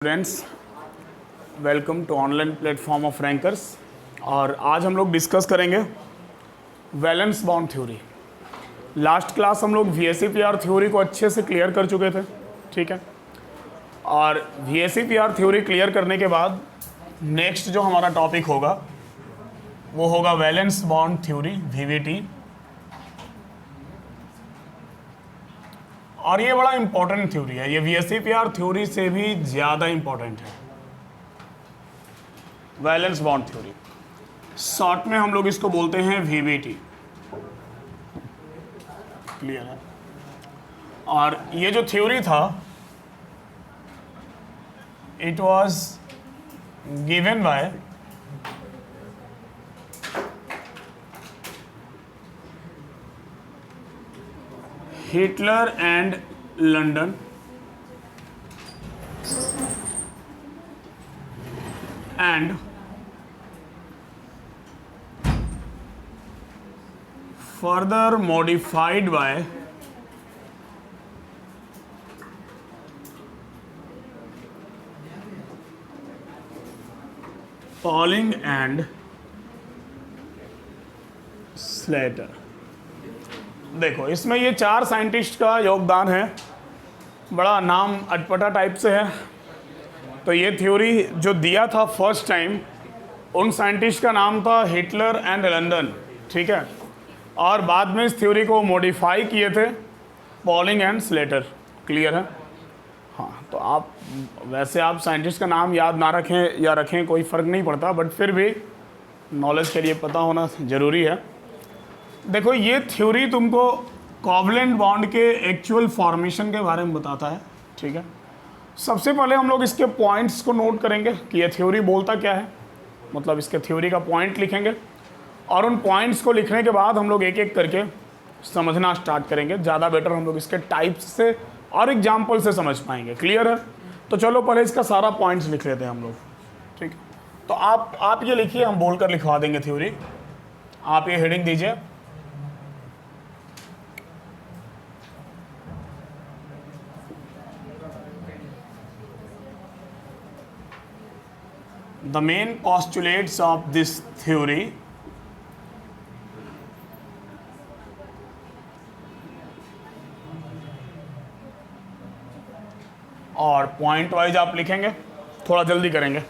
Students, welcome to online platform of rankers. और आज हम लोग डिस्कस करेंगे valence bond theory. Last class हम लोग VSEPR थ्योरी को अच्छे से क्लियर कर चुके थे, ठीक है। और VSEPR थ्योरी क्लियर करने के बाद नेक्स्ट जो हमारा टॉपिक होगा वो होगा वैलेंस बॉन्ड थ्योरी, VBT। और ये बड़ा इंपॉर्टेंट थ्योरी है, ये VSEPR थ्योरी से भी ज़्यादा इंपॉर्टेंट है। वैलेंस बॉन्ड थ्योरी शॉर्ट में हम लोग इसको बोलते हैं VBT। क्लियर है। और ये जो थ्योरी था it was given by Hitler and London and further modified by Pauling and Slater। देखो इसमें ये चार साइंटिस्ट का योगदान है, बड़ा नाम अटपटा टाइप से है। तो ये थ्योरी जो दिया था फर्स्ट टाइम, उन साइंटिस्ट का नाम था हिटलर एंड लंदन, ठीक है। और बाद में इस थ्योरी को मॉडिफाई किए थे पॉलिंग एंड स्लेटर। क्लियर है। हाँ, तो आप वैसे आप साइंटिस्ट का नाम याद ना रखें या रखें कोई फ़र्क नहीं पड़ता, बट फिर भी नॉलेज के लिए पता होना ज़रूरी है। देखो ये थ्योरी तुमको कोवलेंट बॉन्ड के एक्चुअल फॉर्मेशन के बारे में बताता है, ठीक है। सबसे पहले हम लोग इसके पॉइंट्स को नोट करेंगे कि ये थ्योरी बोलता क्या है, मतलब इसके थ्योरी का पॉइंट लिखेंगे। और उन पॉइंट्स को लिखने के बाद हम लोग एक एक करके समझना स्टार्ट करेंगे। ज़्यादा बेटर हम लोग इसके टाइप्स से और एग्जाम्पल से समझ पाएंगे। क्लियर है। तो चलो पहले इसका सारा पॉइंट्स लिख लेते हैं हम लोग, ठीक है। तो आप ये लिखिए, हम बोल कर लिखवा देंगे थ्योरी। आप ये हेडिंग दीजिए, the main postulates of this theory और पॉइंट वाइज आप लिखेंगे, थोड़ा जल्दी करेंगे।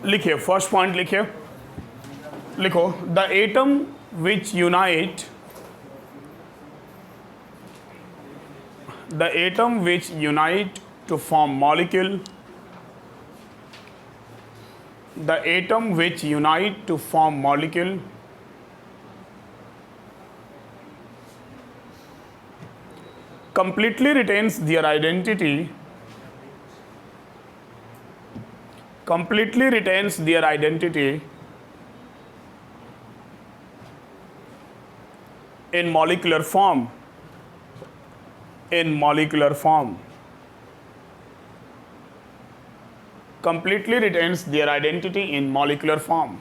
लिखिए, फर्स्ट पॉइंट लिखिए, लिखो the atom which unite to form molecule, the atom which unite to form molecule completely retains their identity in molecular form completely retains their identity in molecular form।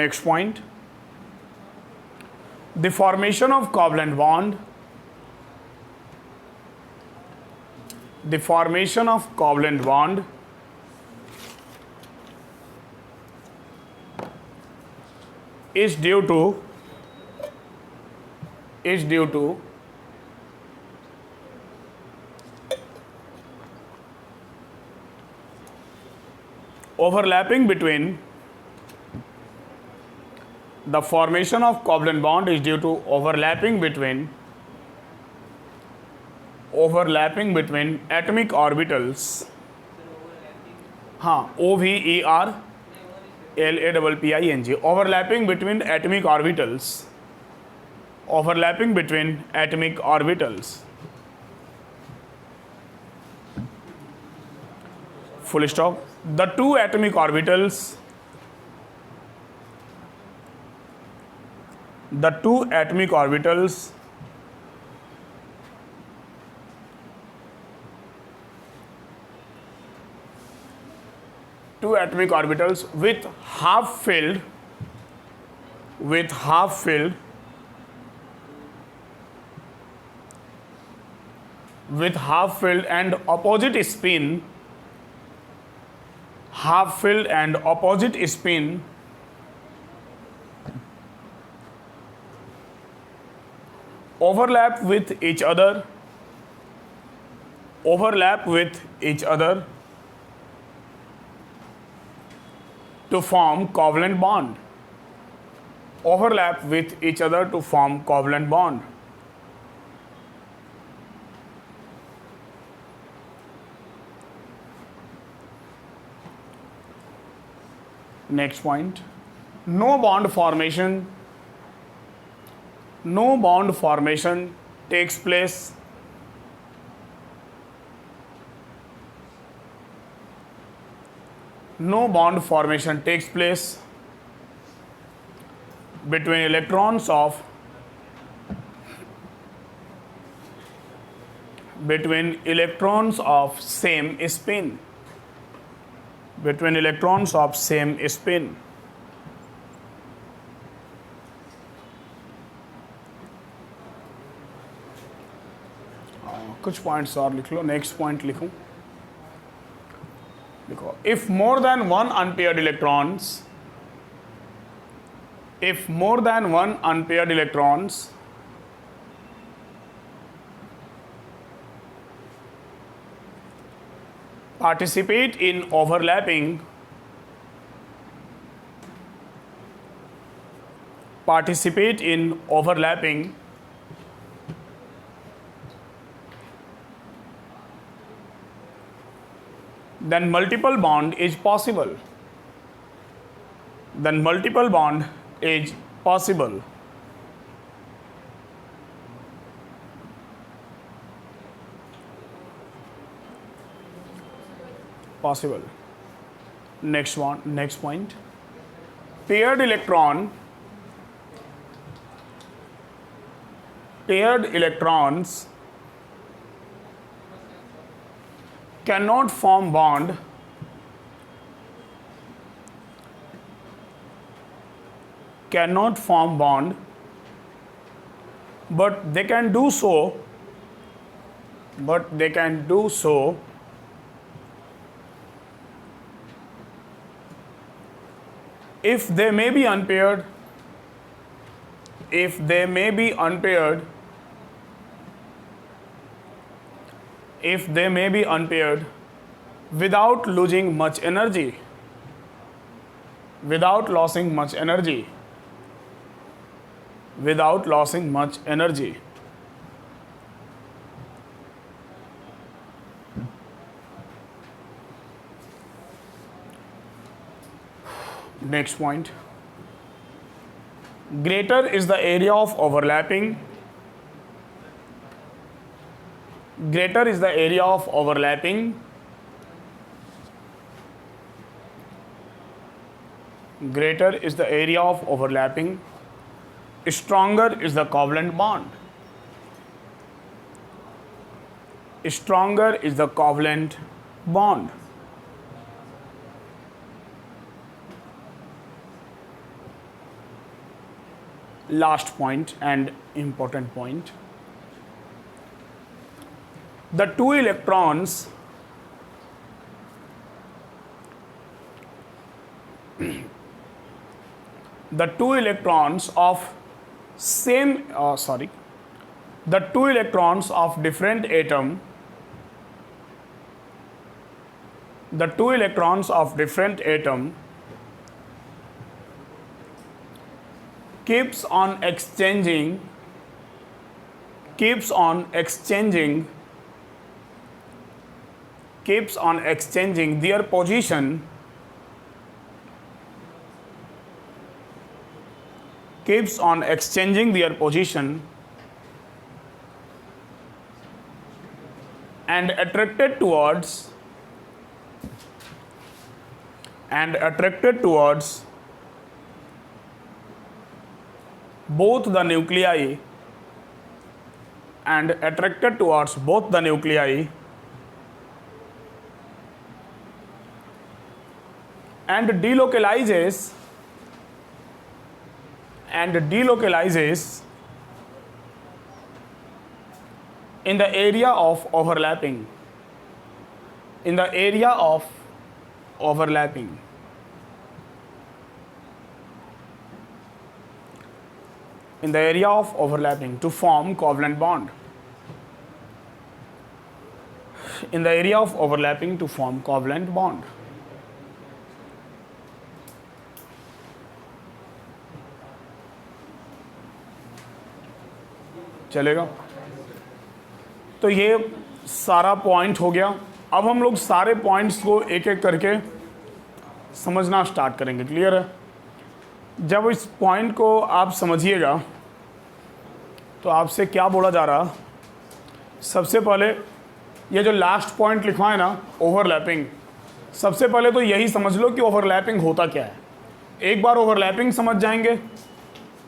Next point, the formation of covalent bond is due to overlapping between the formation of covalent bond is due to overlapping between atomic orbitals। हाँ, OVERLAPPING, overlapping between atomic orbitals overlapping between atomic orbitals full stop. The two atomic orbitals, the two atomic orbitals with half filled and opposite spin, overlap with each other to form covalent bond. Next point, no bond formation takes place between electrons of same spin. कुछ points और लिख लो. Next point लिखूं. देखो, if more than one unpaired electrons participate in overlapping then multiple bond is possible. Next point, paired electrons cannot form bond but they can do so if they may be unpaired without losing much energy. Next point, greater is the area of overlapping stronger is the covalent bond. Last point and important point, the two electrons of different atom keeps on exchanging their position and attracted towards and attracted towards both the nuclei and attracted towards both the nuclei and delocalizes in the area of overlapping, in the area of overlapping, in the area of overlapping to form covalent bond, in the area of overlapping to form covalent bond. चलेगा? तो ये सारा point हो गया। अब हम लोग सारे पॉइंट्स को एक एक करके समझना स्टार्ट करेंगे। क्लियर है? जब इस पॉइंट को आप समझिएगा तो आपसे क्या बोला जा रहा, सबसे पहले ये जो लास्ट पॉइंट लिखा है ना, ओवरलैपिंग, सबसे पहले तो यही समझ लो कि ओवरलैपिंग होता क्या है। एक बार ओवरलैपिंग समझ जाएंगे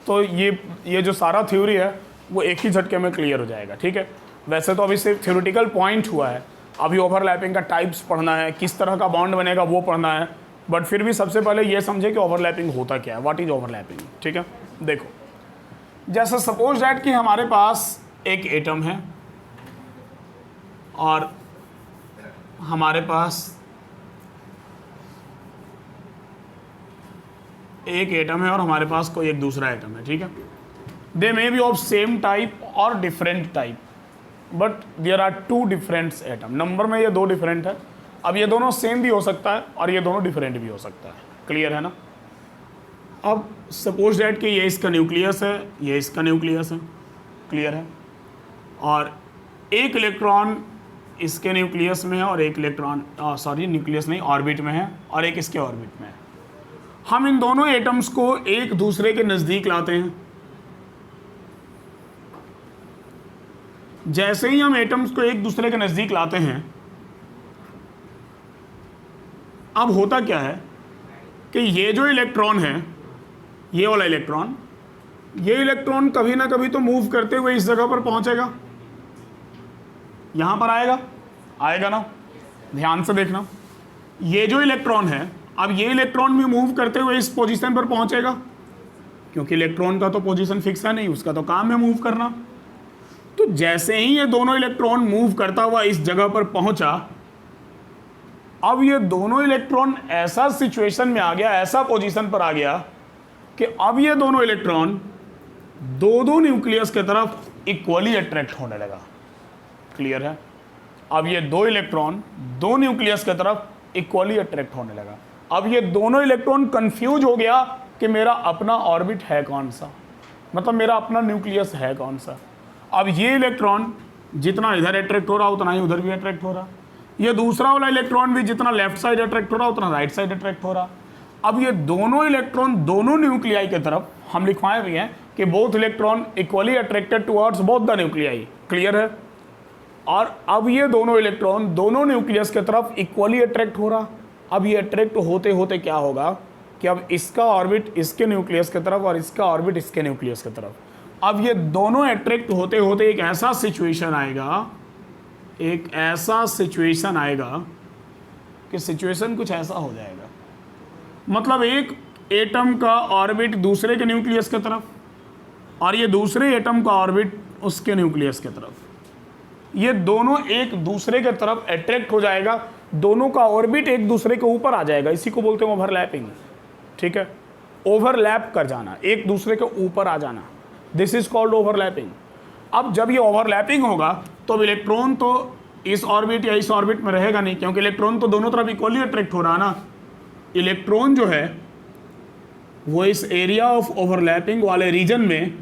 तो ये जो सारा थ्योरी है वो एक ही झटके में क्लियर हो जाएगा। ठीक है? वैसे तो अभी सिर्फ थ्योरेटिकल पॉइंट हुआ है, अभी ओवरलैपिंग का टाइप्स पढ़ना है, किस तरह का बॉन्ड बनेगा वो पढ़ना है, बट फिर भी सबसे पहले ये समझे कि ओवरलैपिंग होता क्या है, व्हाट इज ओवरलैपिंग। ठीक है? देखो, जैसा सपोज दैट कि हमारे पास एक एटम है और हमारे पास एक एटम है और हमारे पास कोई एक दूसरा एटम है। ठीक है? They may be of same type और different type, but there are two different atom. Number में ये दो डिफरेंट है। अब ये दोनों सेम भी हो सकता है और ये दोनों डिफरेंट भी हो सकता है। क्लियर है ना? अब सपोज दैट कि ये इसका न्यूक्लियस है, ये इसका न्यूक्लियस है। क्लियर है? और एक इलेक्ट्रॉन इसके न्यूक्लियस में है और एक इलेक्ट्रॉन न्यूक्लियस नहीं, ऑर्बिट में है, और एक इसके ऑर्बिट में है। हम इन दोनों एटम्स को एक दूसरे के नज़दीक लाते हैं। जैसे ही हम एटम्स को एक दूसरे के नज़दीक लाते हैं, अब होता क्या है कि ये जो इलेक्ट्रॉन है, ये वाला इलेक्ट्रॉन, ये इलेक्ट्रॉन कभी ना कभी तो मूव करते हुए इस जगह पर पहुंचेगा, यहां पर आएगा ना? ध्यान से देखना, ये जो इलेक्ट्रॉन है, अब ये इलेक्ट्रॉन भी मूव करते हुए इस पोजीशन पर पहुंचेगा, क्योंकि इलेक्ट्रॉन का तो पोजीशन फिक्स है नहीं, उसका तो काम है मूव करना। तो जैसे ही ये दोनों इलेक्ट्रॉन मूव करता हुआ इस जगह पर पहुंचा, अब ये दोनों इलेक्ट्रॉन ऐसा सिचुएशन में आ गया, ऐसा पोजीशन पर आ गया कि अब ये दोनों इलेक्ट्रॉन दो न्यूक्लियस की तरफ इक्वली अट्रैक्ट होने लगा। क्लियर है? अब ये दो इलेक्ट्रॉन दो न्यूक्लियस की तरफ इक्वली अट्रैक्ट होने लगा। अब ये दोनों इलेक्ट्रॉन कंफ्यूज हो गया कि मेरा अपना ऑर्बिट है कौन सा, मतलब मेरा अपना न्यूक्लियस है कौन सा। अब ये इलेक्ट्रॉन जितना इधर अट्रैक्ट हो रहा उतना ही उधर भी अट्रैक्ट हो रहा, ये दूसरा वाला इलेक्ट्रॉन भी जितना लेफ्ट साइड अट्रैक्ट हो रहा उतना राइट साइड अट्रैक्ट हो रहा। अब ये दोनों इलेक्ट्रॉन दोनों न्यूक्लियाई की तरफ, हम लिखवाए भी हैं कि both electron equally attracted towards both the nuclei. Clear है? और अब ये दोनों इलेक्ट्रॉन दोनों न्यूक्लियस की तरफ इक्वली अट्रैक्ट हो रहा। अब ये अट्रैक्ट होते होते क्या होगा कि अब इसका ऑर्बिट इसके न्यूक्लियस की तरफ और इसका ऑर्बिट इसके न्यूक्लियस की तरफ, अब ये दोनों अट्रैक्ट होते होते एक ऐसा सिचुएशन आएगा कि सिचुएशन कुछ ऐसा हो जाएगा, मतलब एक एटम का ऑर्बिट दूसरे के न्यूक्लियस की तरफ और ये दूसरे एटम का ऑर्बिट उसके न्यूक्लियस की तरफ, ये दोनों एक दूसरे के तरफ अट्रैक्ट हो जाएगा, दोनों का ऑर्बिट एक दूसरे के ऊपर आ जाएगा। इसी को बोलते हैं ओवरलैपिंग। ठीक है? ओवरलैप कर जाना, एक दूसरे के ऊपर आ जाना, दिस इज कॉल्ड ओवरलैपिंग। अब जब ये ओवरलैपिंग होगा तो इलेक्ट्रॉन तो इस ऑर्बिट या इस ऑर्बिट में रहेगा नहीं, क्योंकि इलेक्ट्रॉन तो दोनों तरफ इक्वली अट्रैक्ट हो रहा है ना। इलेक्ट्रॉन जो है वो इस एरिया ऑफ ओवरलैपिंग वाले रीजन में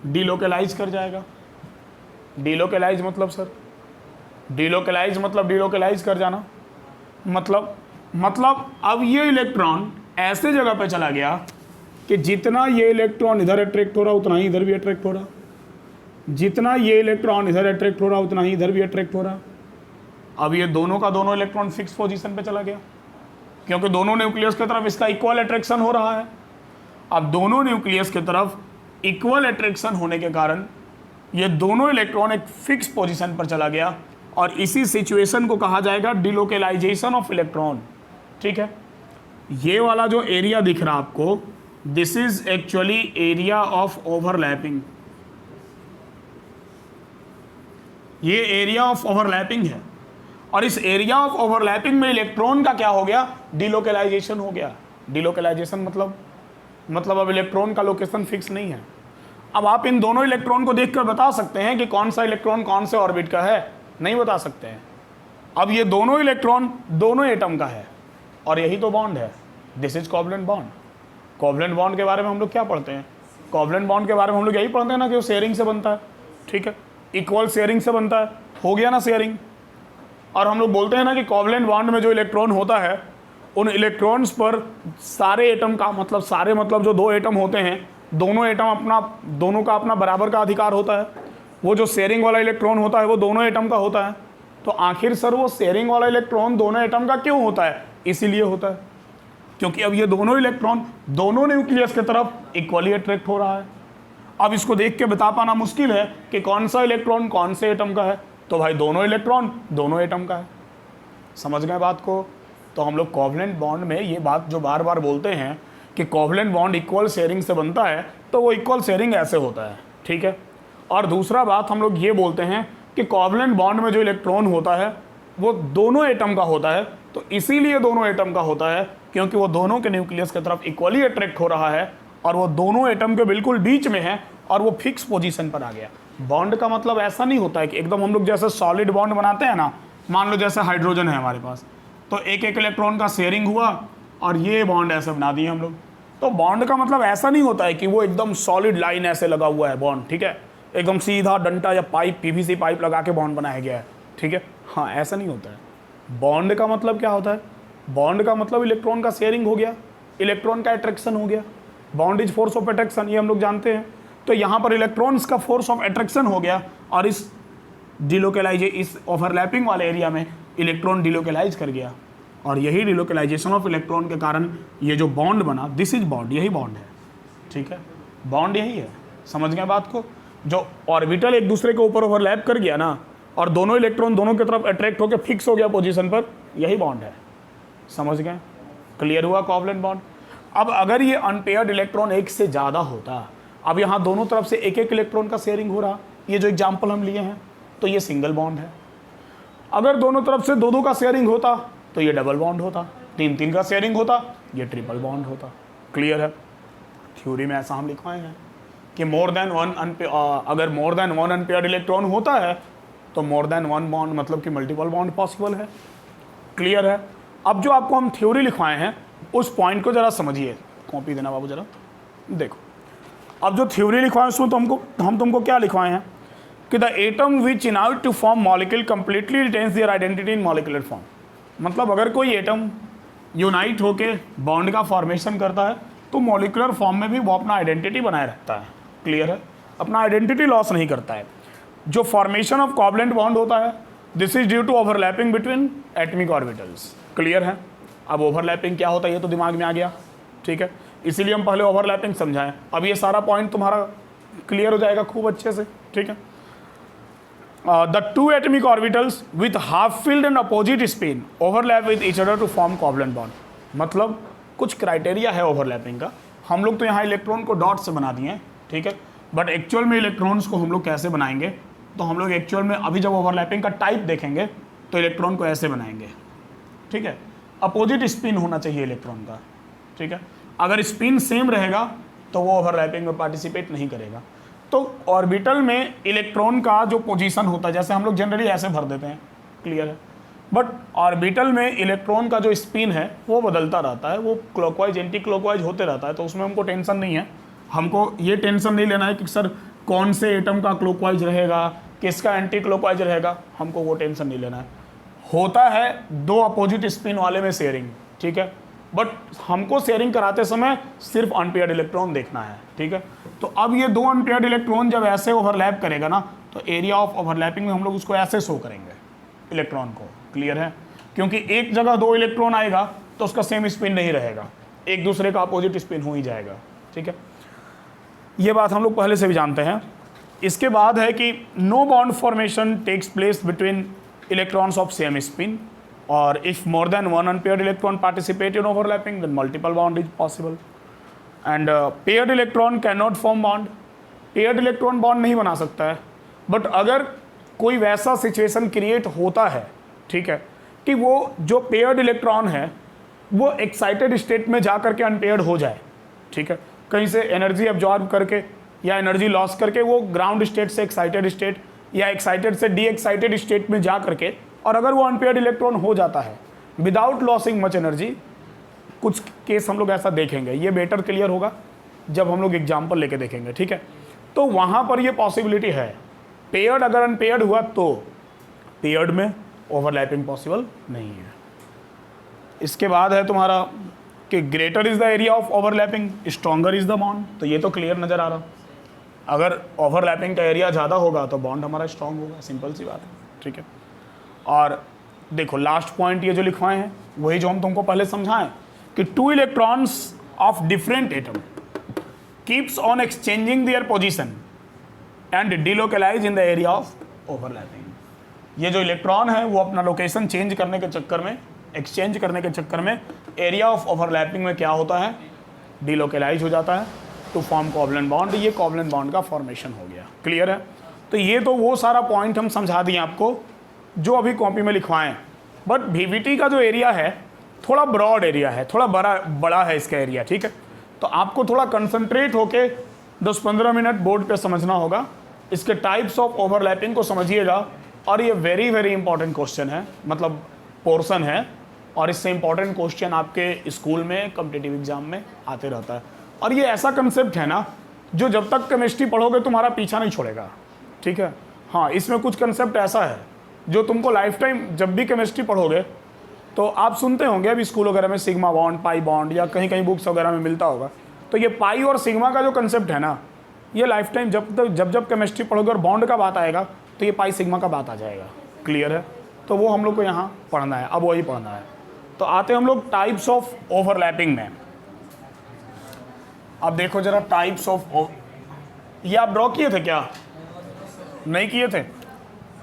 डिलोकलाइज कर जाएगा। डिलोकलाइज मतलब सर, डिलोकलाइज मतलब डिलोकलाइज कर जाना, मतलब अब ये इलेक्ट्रॉन ऐसे जगह पे चला गया कि जितना ये इलेक्ट्रॉन इधर अट्रैक्ट हो रहा उतना ही इधर भी अट्रैक्ट हो रहा, जितना ये इलेक्ट्रॉन इधर अट्रैक्ट हो रहा उतना ही इधर भी अट्रैक्ट हो रहा। अब ये दोनों का दोनों इलेक्ट्रॉन फिक्स पोजीशन पे चला गया। क्योंकि दोनों न्यूक्लियस की तरफ इसका इक्वल अट्रैक्शन हो रहा है। अब दोनों न्यूक्लियस की तरफ इक्वल अट्रैक्शन होने के कारण ये दोनों इलेक्ट्रॉन एक फिक्स पोजीशन पर चला गया, और इसी सिचुएशन को कहा जाएगा डिलोकेलाइजेशन ऑफ इलेक्ट्रॉन। ठीक है, ये वाला जो एरिया दिख रहा है आपको, this is actually area of overlapping. ये एरिया ऑफ ओवरलैपिंग है, और इस एरिया ऑफ ओवरलैपिंग में इलेक्ट्रॉन का क्या हो गया, डिलोकेलाइजेशन हो गया। डिलोकेलाइजेशन मतलब अब इलेक्ट्रॉन का लोकेशन फिक्स नहीं है। अब आप इन दोनों इलेक्ट्रॉन को देखकर बता सकते हैं कि कौन सा इलेक्ट्रॉन कौन से ऑर्बिट का है? नहीं बता सकते हैं। अब ये दोनों इलेक्ट्रॉन दोनों एटम का है, और यही तो बॉन्ड है। This is covalent bond. Covalent bond के बारे में हम लोग क्या पढ़ते हैं? कोवलेंट बॉन्ड के बारे में हम लोग यही पढ़ते हैं ना कि वो शेयरिंग से बनता है। ठीक है, इक्वल शेयरिंग से बनता है। हो गया ना शेयरिंग। और हम लोग बोलते हैं ना कि कोवलेंट बॉन्ड में जो इलेक्ट्रॉन होता है, उन इलेक्ट्रॉन्स पर सारे एटम का मतलब जो दो एटम होते हैं, दोनों का अपना बराबर का अधिकार होता है। वो जो शेयरिंग वाला इलेक्ट्रॉन होता है वो दोनों एटम का होता है। तो आखिर सर वो शेयरिंग वाला इलेक्ट्रॉन दोनों एटम का क्यों होता है? इसीलिए होता है क्योंकि अब ये दोनों इलेक्ट्रॉन दोनों न्यूक्लियस की तरफ इक्वली अट्रैक्ट हो रहा है। अब इसको देख के बता पाना मुश्किल है कि कौन सा इलेक्ट्रॉन कौन से एटम का है। तो भाई दोनों इलेक्ट्रॉन दोनों एटम का है। समझ गए बात को? तो हम लोग कोवलेंट बॉन्ड में ये बात जो बार बार बोलते हैं कि कोवलेंट बॉन्ड इक्वल शेयरिंग से बनता है, तो वो इक्वल शेयरिंग ऐसे होता है। ठीक है, और दूसरा बात हम लोग ये बोलते हैं कि कोवलेंट बॉन्ड में जो इलेक्ट्रॉन होता है वो दोनों एटम का होता है। तो इसीलिए दोनों एटम का होता है क्योंकि वो दोनों के न्यूक्लियस की तरफ इक्वली अट्रैक्ट हो रहा है, और वो दोनों एटम के बिल्कुल बीच में है, और वो फिक्स पोजीशन पर आ गया। बॉन्ड का मतलब ऐसा नहीं होता है कि एकदम हम लोग जैसे सॉलिड बॉन्ड बनाते हैं ना, मान लो जैसे हाइड्रोजन है हमारे पास, तो एक एक इलेक्ट्रॉन का शेयरिंग हुआ और ये बॉन्ड ऐसे बना दिए हम लोग। तो बॉन्ड का मतलब ऐसा नहीं होता है कि वो एकदम सॉलिड लाइन ऐसे लगा हुआ है बॉन्ड। ठीक है, एकदम सीधा डंटा या पाइप, पीवीसी पाइप लगा के बॉन्ड बनाया गया है। ठीक है, हाँ ऐसा नहीं होता है। बॉन्ड का मतलब क्या होता है? बॉन्ड का मतलब इलेक्ट्रॉन का शेयरिंग हो गया, इलेक्ट्रॉन का अट्रैक्शन हो गया। Bond is force of attraction, ये हम लोग जानते हैं। तो यहाँ पर इलेक्ट्रॉन्स का फोर्स ऑफ अट्रैक्शन हो गया, और इस ओवरलैपिंग वाले एरिया में इलेक्ट्रॉन डिलोकेलाइज कर गया, और यही डिलोकेलाइजेशन ऑफ इलेक्ट्रॉन के कारण ये जो बॉन्ड बना, दिस इज बॉन्ड, यही बॉन्ड है। ठीक है, बॉन्ड यही है। समझ गए बात को? जो ऑर्बिटल एक दूसरे के ऊपर ओवरलैप कर गया ना, और दोनों इलेक्ट्रॉन दोनों की तरफ अट्रैक्ट होकर फिक्स हो गया पोजीशन पर, यही बॉन्ड है। समझ गए? क्लियर हुआ कोवलेंट बॉन्ड? अब अगर ये अनपेयर्ड इलेक्ट्रॉन एक से ज़्यादा होता, अब यहाँ दोनों तरफ से एक एक इलेक्ट्रॉन का शेयरिंग हो रहा, ये जो एग्जाम्पल हम लिए हैं, तो ये सिंगल बॉन्ड है। अगर दोनों तरफ से दो दो का शेयरिंग होता तो ये डबल बॉन्ड होता, तीन तीन का शेयरिंग होता ये ट्रिपल बॉन्ड होता। क्लियर है? थ्योरी में ऐसा हम लिखवाए हैं कि अगर मोर देन वन अनपेयर्ड इलेक्ट्रॉन होता है तो मोर देन वन बॉन्ड मतलब कि मल्टीपल बॉन्ड पॉसिबल है। क्लियर है? अब जो आपको हम थ्योरी लिखवाए हैं उस पॉइंट को जरा समझिए। कॉपी देना बाबू जरा। देखो, अब जो थ्योरी लिखवाए उसमें हम तुमको क्या लिखवाए हैं कि the atom which unite to form molecule completely retains their identity in molecular form. मतलब अगर कोई एटम यूनाइट होके बॉन्ड का फॉर्मेशन करता है तो मॉलिक्यूलर फॉर्म में भी वो अपना आइडेंटिटी बनाए रखता है। क्लियर है? अपना आइडेंटिटी लॉस नहीं करता है। जो फॉर्मेशन ऑफ कोवलेंट बॉन्ड होता है, this is due to overlapping between atomic orbitals. Clear है? अब ओवरलैपिंग क्या होता है ये तो दिमाग में आ गया। ठीक है, इसीलिए हम पहले ओवरलैपिंग समझाएं। अब ये सारा पॉइंट तुम्हारा क्लियर हो जाएगा खूब अच्छे से। ठीक है, the two atomic orbitals with half filled and opposite spin overlap with each other to form covalent bond। मतलब कुछ क्राइटेरिया है ओवरलैपिंग का। हम लोग तो यहाँ इलेक्ट्रॉन को डॉट से बना दिए हैं। ठीक है, बट एक्चुअल में इलेक्ट्रॉन्स को हम लोग कैसे बनाएंगे? तो हम लोग एक्चुअल में अभी जब ओवरलैपिंग का टाइप देखेंगे तो इलेक्ट्रॉन को ऐसे बनाएंगे। ठीक है, अपोजिट स्पिन होना चाहिए इलेक्ट्रॉन का। ठीक है, अगर स्पिन सेम रहेगा तो वो ओवरलैपिंग में पार्टिसिपेट नहीं करेगा। तो ऑर्बिटल में इलेक्ट्रॉन का जो पोजीशन होता है, जैसे हम लोग जनरली ऐसे भर देते हैं। क्लियर है? बट ऑर्बिटल में इलेक्ट्रॉन का जो स्पिन है वो बदलता रहता है, वो क्लॉकवाइज एंटी क्लॉकवाइज होते रहता है। तो उसमें हमको टेंशन नहीं है। हमको ये टेंशन नहीं लेना है कि सर कौन से एटम का क्लॉकवाइज रहेगा, किसका एंटी क्लॉकवाइज रहेगा, हमको वो टेंशन नहीं लेना है। होता है दो अपोजिट स्पिन वाले में शेयरिंग। ठीक है, बट हमको शेयरिंग कराते समय सिर्फ अनपेयर्ड इलेक्ट्रॉन देखना है। ठीक है, तो अब ये दो अनपेयर्ड इलेक्ट्रॉन जब ऐसे ओवरलैप करेगा ना, तो एरिया ऑफ ओवरलैपिंग में हम लोग उसको ऐसे शो करेंगे इलेक्ट्रॉन को। क्लियर है? क्योंकि एक जगह दो इलेक्ट्रॉन आएगा तो उसका सेम स्पिन नहीं रहेगा, एक दूसरे का अपोजिट स्पिन हो ही जाएगा। ठीक है, ये बात हम लोग पहले से भी जानते हैं। इसके बाद है कि no bond formation takes place between electrons of same spin, और if more than one unpaired electron participate in overlapping then multiple bond is possible. And paired electron can not form bond, paired electron bond नहीं बना सकता है। But अगर कोई वैसा situation create होता है, ठीक है, कि वो जो पेयर्ड इलेक्ट्रॉन है वो एक्साइटेड स्टेट में जा करके अनपेयर्ड हो जाए, ठीक है, कहीं से एनर्जी एब्जॉर्ब करके या एनर्जी लॉस करके वो ग्राउंड स्टेट से एक्साइटेड स्टेट या एक्साइटेड से डी एक्साइटेड स्टेट में जा करके, और अगर वो अनपेयर्ड इलेक्ट्रॉन हो जाता है विदाउट लॉसिंग मच एनर्जी, कुछ केस हम लोग ऐसा देखेंगे, ये बेटर क्लियर होगा जब हम लोग एग्जाम्पल लेके देखेंगे। ठीक है, तो वहाँ पर ये पॉसिबिलिटी है, पेयर्ड अगर अनपेयर्ड हुआ तो पेयर्ड में ओवरलैपिंग पॉसिबल नहीं है। इसके बाद है तुम्हारा कि greater is the area of overlapping stronger is the bond, तो ये तो क्लियर नज़र आ रहा, अगर ओवरलैपिंग का एरिया ज़्यादा होगा तो बॉन्ड हमारा स्ट्रॉन्ग होगा, सिंपल सी बात है। ठीक है, और देखो लास्ट पॉइंट ये जो लिखवाए हैं वही जो हम तुमको पहले समझाएं कि two electrons of different atom keeps on exchanging their position and delocalise in the area of overlapping. ये जो इलेक्ट्रॉन है वो अपना लोकेशन चेंज करने के चक्कर में, एक्सचेंज करने के चक्कर में एरिया ऑफ ओवरलैपिंग में क्या होता है, डिलोकलाइज हो जाता है टू फॉर्म कोवलेंट बॉन्ड। ये कोवलेंट बॉन्ड का फॉर्मेशन हो गया। क्लियर है, तो ये तो वो सारा पॉइंट हम समझा दिए आपको जो अभी कॉपी में लिखवाएं। बट VVT का जो एरिया है थोड़ा ब्रॉड एरिया है, थोड़ा बड़ा है इसका एरिया। ठीक है, तो आपको थोड़ा कंसंट्रेट होके 10-15 मिनट बोर्ड पे समझना होगा, इसके टाइप्स ऑफ ओवरलैपिंग को समझिएगा। और ये वेरी वेरी इंपॉर्टेंट क्वेश्चन है, मतलब पोर्शन है, और इससे इंपॉर्टेंट क्वेश्चन आपके स्कूल में कॉम्पिटिटिव एग्जाम में आते रहता है। और ये ऐसा कंसेप्ट है ना जो जब तक केमिस्ट्री पढ़ोगे तुम्हारा पीछा नहीं छोड़ेगा। ठीक है, हाँ, इसमें कुछ कंसेप्ट ऐसा है जो तुमको लाइफ टाइम जब भी केमिस्ट्री पढ़ोगे तो आप सुनते होंगे अभी स्कूल वगैरह में सिग्मा बॉन्ड, पाई बॉन्ड, या कहीं कहीं बुक्स वगैरह में मिलता होगा। तो ये पाई और सिग्मा का जो कंसेप्ट है ना, ये लाइफ टाइम जब केमिस्ट्री पढ़ोगे और बॉन्ड का बात आएगा तो ये पाई सिग्मा का बात आ जाएगा। क्लियर है, तो वो हम लोग को यहाँ पढ़ना है, अब वही पढ़ना है। तो आते हम लोग टाइप्स ऑफ ओवरलैपिंग में। अब देखो जरा टाइप्स ऑफ, ये आप ड्रॉ किए थे क्या? नहीं किए थे?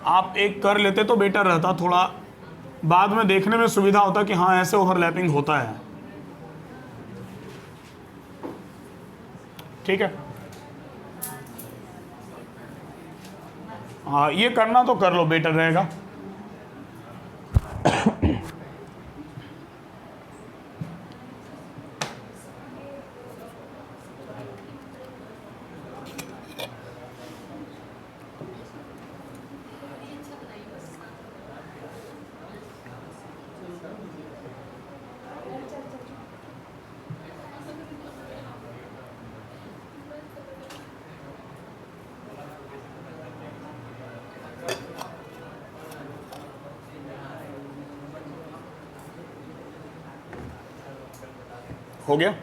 आप एक कर लेते तो बेटर रहता, थोड़ा बाद में देखने में सुविधा होता कि हाँ ऐसे ओवरलैपिंग होता है। ठीक है, हाँ ये करना तो कर लो, बेटर रहेगा। हो गया?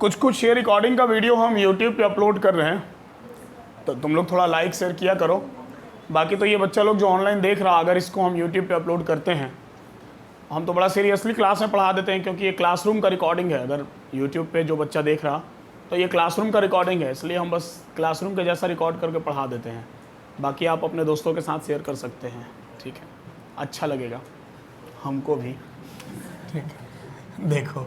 कुछ ये रिकॉर्डिंग का वीडियो हम YouTube पे अपलोड कर रहे हैं, तो तुम लोग थोड़ा लाइक शेयर किया करो। बाकी तो ये बच्चा लोग जो ऑनलाइन देख रहा, अगर इसको हम YouTube पे अपलोड करते हैं, हम तो बड़ा सीरियसली क्लास में पढ़ा देते हैं, क्योंकि ये क्लासरूम का रिकॉर्डिंग है। अगर YouTube पे जो बच्चा देख रहा तो ये क्लासरूम का रिकॉर्डिंग है, इसलिए हम बस क्लासरूम के जैसा रिकॉर्ड करके पढ़ा देते हैं। बाकी आप अपने दोस्तों के साथ शेयर कर सकते हैं, ठीक है, अच्छा लगेगा हमको भी। ठीक है, देखो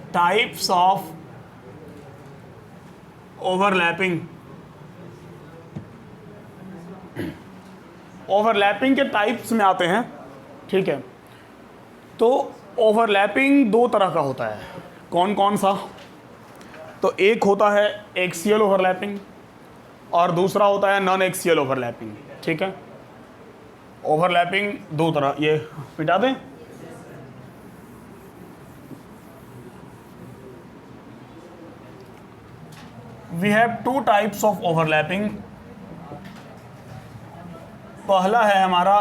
टाइप्स ऑफ ओवरलैपिंग। ओवरलैपिंग के टाइप्स में आते हैं, ठीक है। तो ओवरलैपिंग दो तरह का होता है, कौन कौन सा? तो एक होता है एक्सियल ओवरलैपिंग और दूसरा होता है नॉन एक्सियल ओवरलैपिंग, ठीक है। ओवरलैपिंग दो तरह, ये मिटा दें। We have two types of overlapping. पहला है हमारा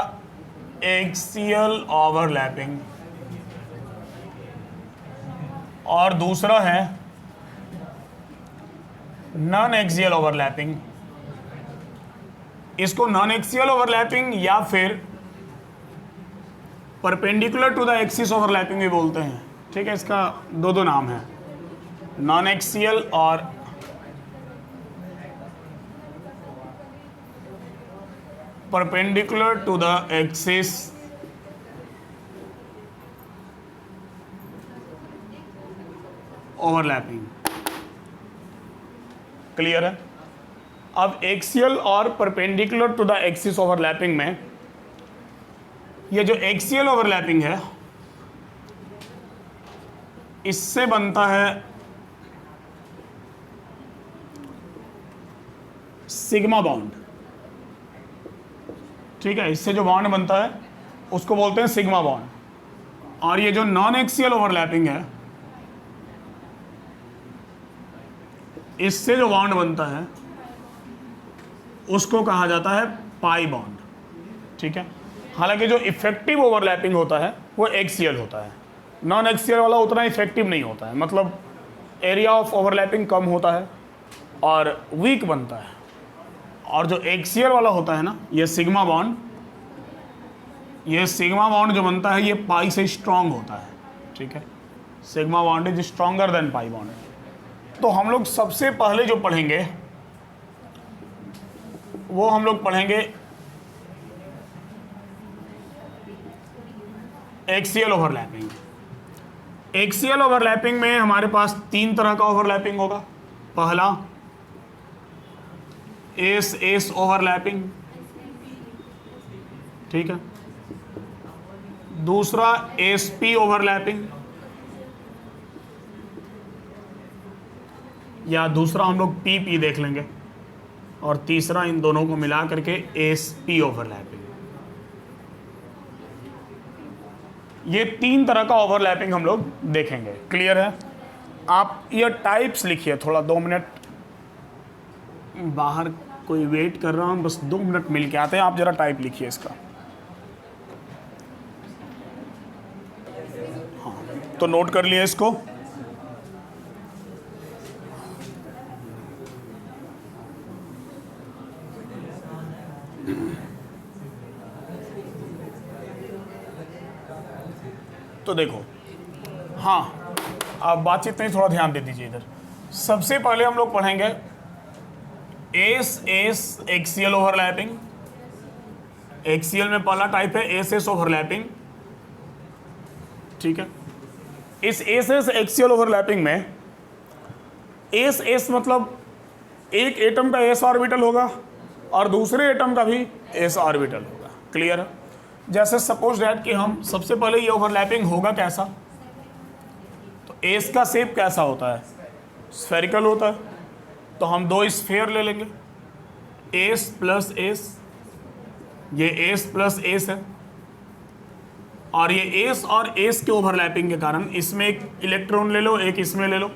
एक्सियल ओवरलैपिंग और दूसरा है नॉन एक्सियल ओवरलैपिंग। इसको नॉन एक्सियल ओवरलैपिंग या फिर perpendicular to the axis overlapping भी बोलते हैं। ठीक है, इसका दो नाम है, नॉन एक्सियल और perpendicular to the axis overlapping. Clear है? अब एक्सियल और perpendicular to the axis overlapping में ये जो एक्सियल ओवरलैपिंग है इससे बनता है सिग्मा बॉन्ड। ठीक है, इससे जो बॉन्ड बनता है उसको बोलते हैं सिग्मा बॉन्ड। और ये जो नॉन एक्सियल ओवरलैपिंग है इससे जो बॉन्ड बनता है उसको कहा जाता है पाई बॉन्ड। ठीक है, हालांकि जो इफेक्टिव ओवरलैपिंग होता है वो एक्सियल होता है, नॉन एक्सियल वाला उतना इफेक्टिव नहीं होता है, मतलब एरिया ऑफ ओवरलैपिंग कम होता है और वीक बनता है। और जो एक्सियल वाला होता है ना, ये सिग्मा बॉन्ड जो बनता है ये पाई से स्ट्रांग होता है। ठीक है, sigma bond is stronger than pi bond. तो हम लोग सबसे पहले जो पढ़ेंगे वो हम लोग पढ़ेंगे एक्सियल ओवरलैपिंग। एक्सियल ओवरलैपिंग में हमारे पास तीन तरह का ओवरलैपिंग होगा। पहला एस एस ओवरलैपिंग, ठीक है। दूसरा एस पी ओवरलैपिंग, या दूसरा हम लोग पी पी देख लेंगे, और तीसरा इन दोनों को मिला करके एस पी ओवरलैपिंग। ये तीन तरह का ओवरलैपिंग हम लोग देखेंगे। क्लियर है? आप ये टाइप्स लिखिए। थोड़ा 2 मिनट, बाहर कोई वेट कर रहा हूँ, बस 2 मिनट मिल के आते हैं। आप जरा टाइप लिखिए इसका। हाँ, तो नोट कर लिए इसको। तो देखो, हाँ, आप बातचीत में थोड़ा ध्यान दे दीजिए इधर। सबसे पहले हम लोग पढ़ेंगे S S axial overlapping. Axial में पहला टाइप है एस एस ओवरलैपिंग, ठीक है। इस एस एस एक्सियल ओवरलैपिंग में एस एस मतलब एक एटम का एस ऑर्बिटल होगा और दूसरे एटम का भी एस ऑर्बिटल होगा। क्लियर है? जैसे सपोज दैट कि हम सबसे पहले ये ओवरलैपिंग होगा कैसा, तो एस का शेप कैसा होता है? स्फेरिकल होता है। तो हम 2 स्फेयर ले लेंगे, एस प्लस एस, ये एस प्लस एस है, और ये एस और एस के ओवरलैपिंग के कारण इसमें एक इलेक्ट्रॉन ले लो, एक इसमें ले लो।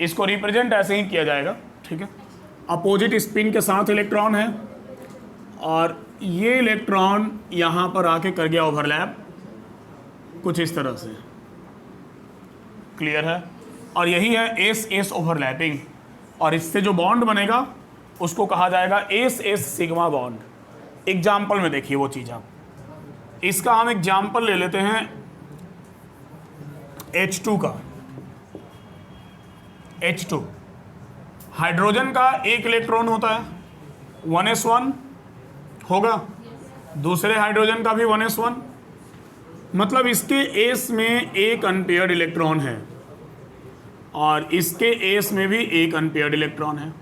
इसको रिप्रेजेंट ऐसे ही किया जाएगा, ठीक है। अपोजिट स्पिन के साथ इलेक्ट्रॉन है और ये इलेक्ट्रॉन यहाँ पर आके कर गया ओवरलैप कुछ इस तरह से। क्लियर है? और यही है एस एस ओवरलैपिंग, और इससे जो बॉन्ड बनेगा उसको कहा जाएगा S S sigma bond. Example में देखिए वो चीज़ आप, इसका हम एग्जाम्पल ले लेते हैं H2 का। H2 हाइड्रोजन का एक इलेक्ट्रॉन होता है, 1s1 होगा, दूसरे हाइड्रोजन का भी 1s1, मतलब इसके एस में एक अनपेयर्ड इलेक्ट्रॉन है और इसके एस में भी एक अनपेयर्ड इलेक्ट्रॉन है।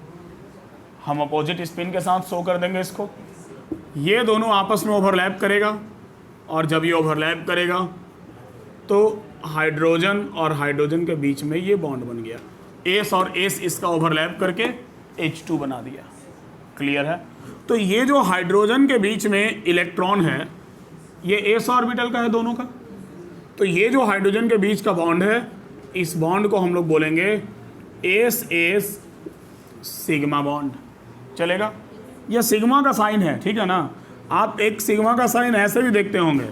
हम अपोजिट स्पिन के साथ शो कर देंगे इसको। ये दोनों आपस में ओवरलैप करेगा, और जब ये ओवरलैप करेगा तो हाइड्रोजन और हाइड्रोजन के बीच में ये बॉन्ड बन गया। एस और एस इसका ओवरलैप करके H2 बना दिया। क्लियर है? तो ये जो हाइड्रोजन के बीच में इलेक्ट्रॉन है ये एस ऑर्बिटल का है दोनों का। तो ये जो हाइड्रोजन के बीच का बॉन्ड है, इस बॉन्ड को हम लोग बोलेंगे एस एस सिग्मा बॉन्ड। चलेगा, यह सिग्मा का साइन है, ठीक है ना। आप एक सिग्मा का साइन ऐसे भी देखते होंगे,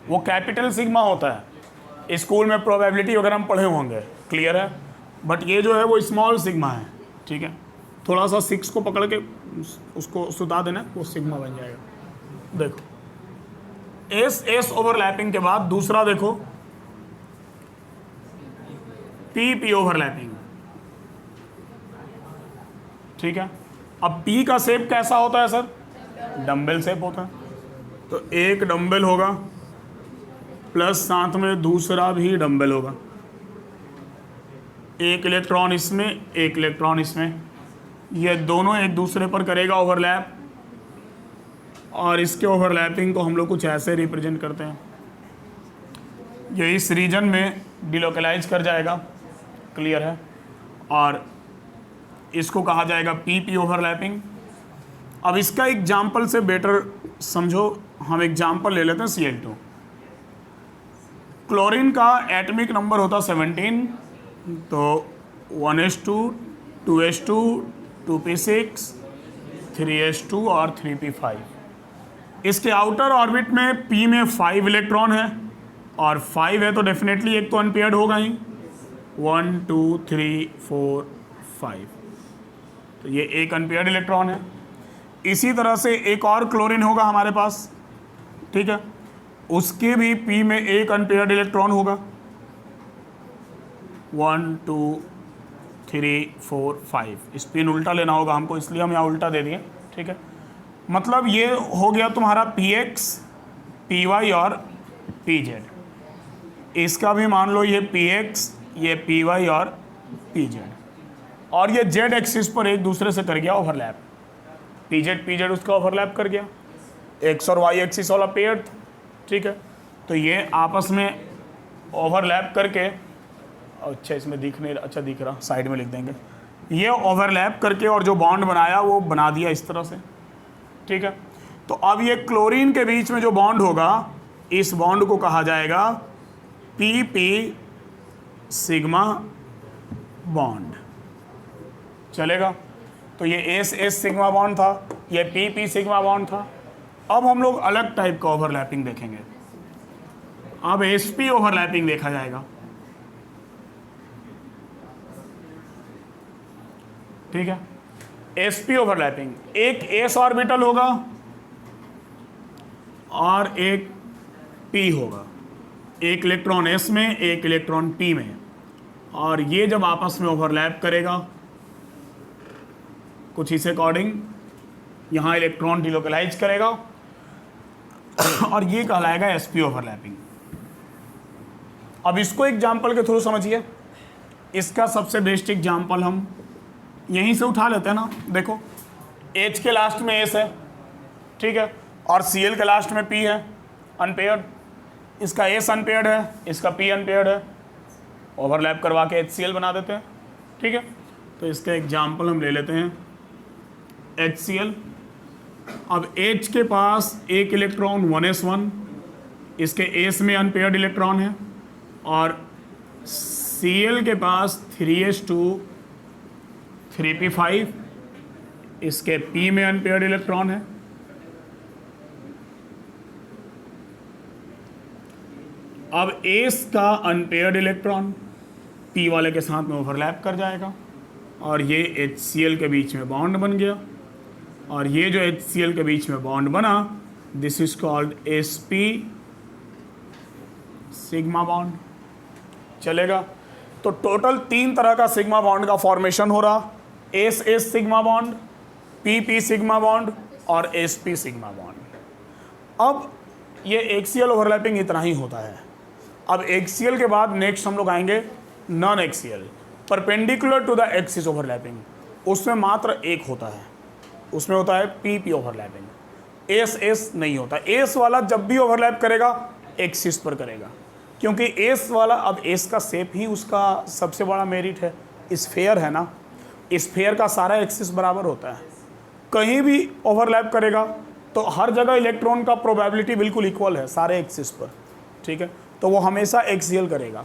वो कैपिटल सिग्मा होता है, स्कूल में प्रोबेबिलिटी वगैरह हम पढ़े होंगे, क्लियर है। बट ये जो है वो स्मॉल सिग्मा है, ठीक है। थोड़ा सा 6 को पकड़ के उसको सुता देना, वो सिग्मा बन जाएगा। देखो एस एस ओवरलैपिंग के बाद दूसरा देखो पी पी ओवरलैपिंग, ठीक है। अब पी का शेप कैसा होता है सर? डंबल शेप होता है। तो एक डंबल होगा प्लस साथ में दूसरा भी डंबल होगा, एक इलेक्ट्रॉन इसमें एक इलेक्ट्रॉन इसमें, ये दोनों एक दूसरे पर करेगा ओवरलैप, और इसके ओवरलैपिंग को हम लोग कुछ ऐसे रिप्रेजेंट करते हैं, ये इस रीजन में डिलोकलाइज कर जाएगा, क्लियर है। और इसको कहा जाएगा पी पी ओवरलैपिंग। अब इसका एग्जाम्पल से बेटर समझो, हम एग्जाम्पल ले लेते हैं Cl2। क्लोरीन का एटॉमिक नंबर होता 17, तो 1s2, 2s2, 2p6, 3s2 और 3p5। इसके आउटर ऑर्बिट में p में 5 इलेक्ट्रॉन है, और 5 है तो डेफिनेटली एक तो अनपेयर्ड होगा ही, 1 2 3 4 5, तो ये एक अनपेयर्ड इलेक्ट्रॉन है। इसी तरह से एक और क्लोरीन होगा हमारे पास, ठीक है, उसके भी p में एक अनपेयर्ड इलेक्ट्रॉन होगा, 1 2 3 4 5। स्पिन उल्टा लेना होगा हमको, इसलिए हम यहाँ उल्टा दे दिए, ठीक है। मतलब ये हो गया तुम्हारा px, py और pz। इसका भी मान लो ये px, ये py और pz, और ये z एक्सिस पर एक दूसरे से कर गया ओवरलैप, pz उसका ओवरलैप कर गया, x और y एक्सिस वाला पेयर, ठीक है। तो ये आपस में ओवरलैप करके, अच्छा इसमें दिख नहीं, अच्छा दिख रहा, साइड में लिख देंगे, ये ओवरलैप करके और जो बॉन्ड बनाया वो बना दिया इस तरह से, ठीक है। तो अब ये क्लोरीन के बीच में जो बॉन्ड होगा, इस बॉन्ड को कहा जाएगा पी पी सिग्मा बॉन्ड। चलेगा, तो ये एस एस सिग्मा बॉन्ड था, ये पी पी सिग्मा बॉन्ड था। अब हम लोग अलग टाइप का ओवरलैपिंग देखेंगे, अब एस पी ओवरलैपिंग देखा जाएगा, ठीक है। एस पी ओवरलैपिंग, एक एस ऑर्बिटल होगा और एक पी होगा, एक इलेक्ट्रॉन एस में एक इलेक्ट्रॉन पी में, और ये जब आपस में ओवरलैप करेगा कुछ इस अकॉर्डिंग, यहाँ इलेक्ट्रॉन डिलोकलाइज करेगा और ये कहलाएगा एसपी ओवरलैपिंग। अब इसको एग्जाम्पल के थ्रू समझिए। इसका सबसे बेस्ट एग्जाम्पल हम यहीं से उठा लेते हैं ना। देखो H के लास्ट में S है, ठीक है, और Cl के लास्ट में P है अनपेयर्ड, इसका S अनपेयर्ड है, इसका P अनपेयर्ड है, ओवरलैप करवा के HCl बना देते हैं, ठीक है। तो इसका एग्जाम्पल हम ले लेते हैं HCl। अब H के पास एक इलेक्ट्रॉन 1s1, इसके S में अनपेयर्ड इलेक्ट्रॉन है, और Cl के पास 3s2 3p5, इसके P में अनपेयर्ड इलेक्ट्रॉन है। अब S का अनपेयर्ड इलेक्ट्रॉन P वाले के साथ में ओवरलैप कर जाएगा, और ये HCl के बीच में बॉन्ड बन गया, और ये जो HCl के बीच में बॉन्ड बना, this is called sp sigma bond. चलेगा, तो टोटल 3 तरह का सिग्मा बॉन्ड का फॉर्मेशन हो रहा, S S sigma bond, P P sigma bond और एस पी सिग्मा बॉन्ड। अब ये एक्सियल ओवरलैपिंग इतना ही होता है। अब एक्सियल के बाद नेक्स्ट हम लोग आएंगे non axial, perpendicular to the axis overlapping. उसमें मात्र एक होता है, उसमें होता है p p overlapping, s s नहीं होता। एस वाला जब भी ओवरलैप करेगा एक्सिस पर करेगा, क्योंकि एस वाला, अब एस का शेप ही उसका सबसे बड़ा मेरिट है, स्फेयर है ना, स्फेयर का सारा एक्सिस बराबर होता है, कहीं भी ओवरलैप करेगा तो हर जगह इलेक्ट्रॉन का प्रोबेबिलिटी बिल्कुल इक्वल है सारे एक्सिस पर, ठीक है, तो वो हमेशा एक्सियल करेगा।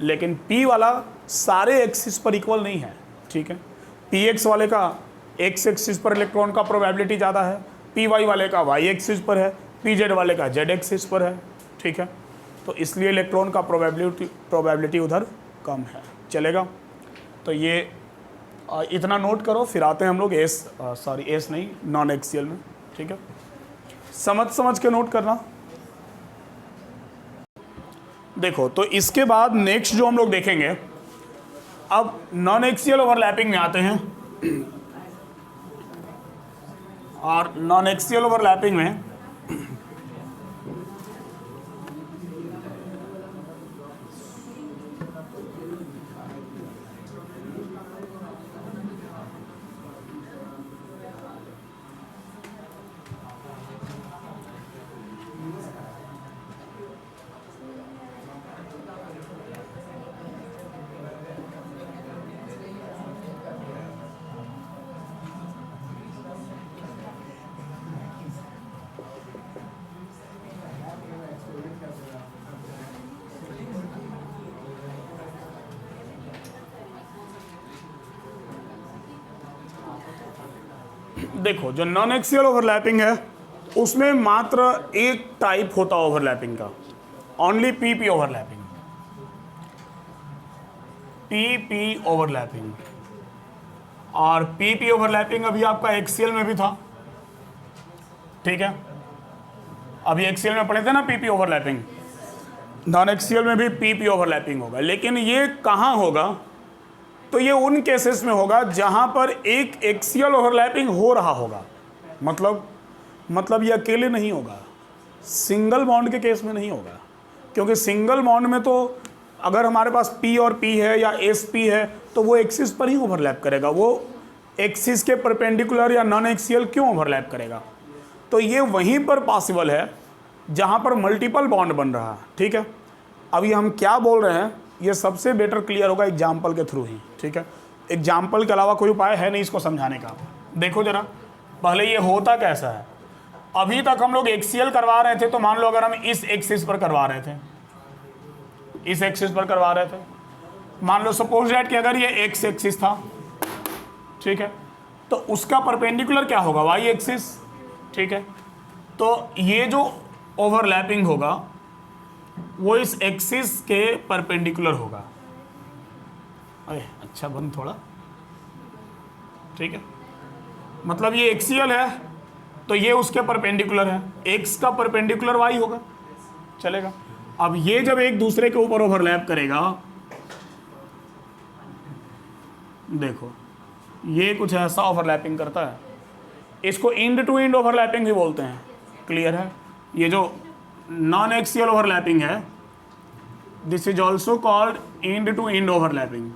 लेकिन पी वाला सारे एक्सिस पर इक्वल नहीं है, ठीक है, पी एक्स वाले का एक्स एक्सिस पर इलेक्ट्रॉन का प्रोबेबिलिटी ज़्यादा है, पी वाई वाले का वाई एक्सिस पर है, पी जेड वाले का जेड एक्सिस पर है, ठीक है। तो इसलिए इलेक्ट्रॉन का प्रोबेबिलिटी उधर कम है, चलेगा। तो ये इतना नोट करो, फिर आते हैं हम लोग एस नहीं, नॉन एक्सियल में, ठीक है। समझ के नोट करना। देखो, तो इसके बाद नेक्स्ट जो हम लोग देखेंगे, अब नॉन एक्सियल ओवरलैपिंग में आते हैं। और नॉन एक्सियल ओवरलैपिंग में देखो, जो नॉन एक्सियल ओवरलैपिंग है उसमें मात्र एक टाइप होता है ओवरलैपिंग का, only PP overlapping, PP overlapping. और पीपी ओवरलैपिंग अभी आपका एक्सियल में भी था, ठीक है। अभी एक्सियल में पढ़े थे ना पीपी ओवरलैपिंग, नॉन एक्सियल में भी पीपी ओवरलैपिंग होगा। लेकिन ये कहाँ होगा? तो ये उन केसेस में होगा जहां पर एक एक्सियल ओवरलैपिंग हो रहा होगा, मतलब ये अकेले नहीं होगा, सिंगल बॉन्ड के केस में नहीं होगा। क्योंकि सिंगल बॉन्ड में तो अगर हमारे पास P और P है या SP है तो वो एक्सिस पर ही ओवरलैप करेगा, वो एक्सिस के परपेंडिकुलर या नॉन एक्सियल क्यों ओवरलैप करेगा? तो ये वहीं पर पॉसिबल है जहां पर मल्टीपल बॉन्ड बन रहा है, ठीक है। अभी हम क्या बोल रहे हैं ये सबसे बेटर क्लियर होगा एग्जाम्पल के थ्रू ही, ठीक है। एग्जाम्पल के अलावा कोई उपाय है नहीं इसको समझाने का। देखो जरा, पहले ये होता कैसा है। अभी तक हम लोग एक्सियल करवा रहे थे, तो मान लो अगर हम इस एक्सिस पर करवा रहे थे, इस एक्सिस पर करवा रहे थे, मान लो सपोज दैट कि अगर ये एक्स एक्सिस था, ठीक है, तो उसका परपेंडिकुलर क्या होगा? वाई एक्सिस, ठीक है। तो ये जो ओवरलैपिंग होगा वो इस एक्सिस के परपेंडिकुलर होगा। अरे अच्छा बंद थोड़ा, ठीक है। मतलब ये एक्सियल है तो ये उसके परपेंडिकुलर है, एक्स का परपेंडिकुलर वाई होगा, चलेगा। अब ये जब एक दूसरे के ऊपर ओवरलैप करेगा, देखो ये कुछ ऐसा ओवरलैपिंग करता है, इसको इंड टू इंड ओवरलैपिंग भी बोलते हैं, क्लियर है। ये जो नॉन एक्सियल ओवरलैपिंग है, this is also called end to end overlapping.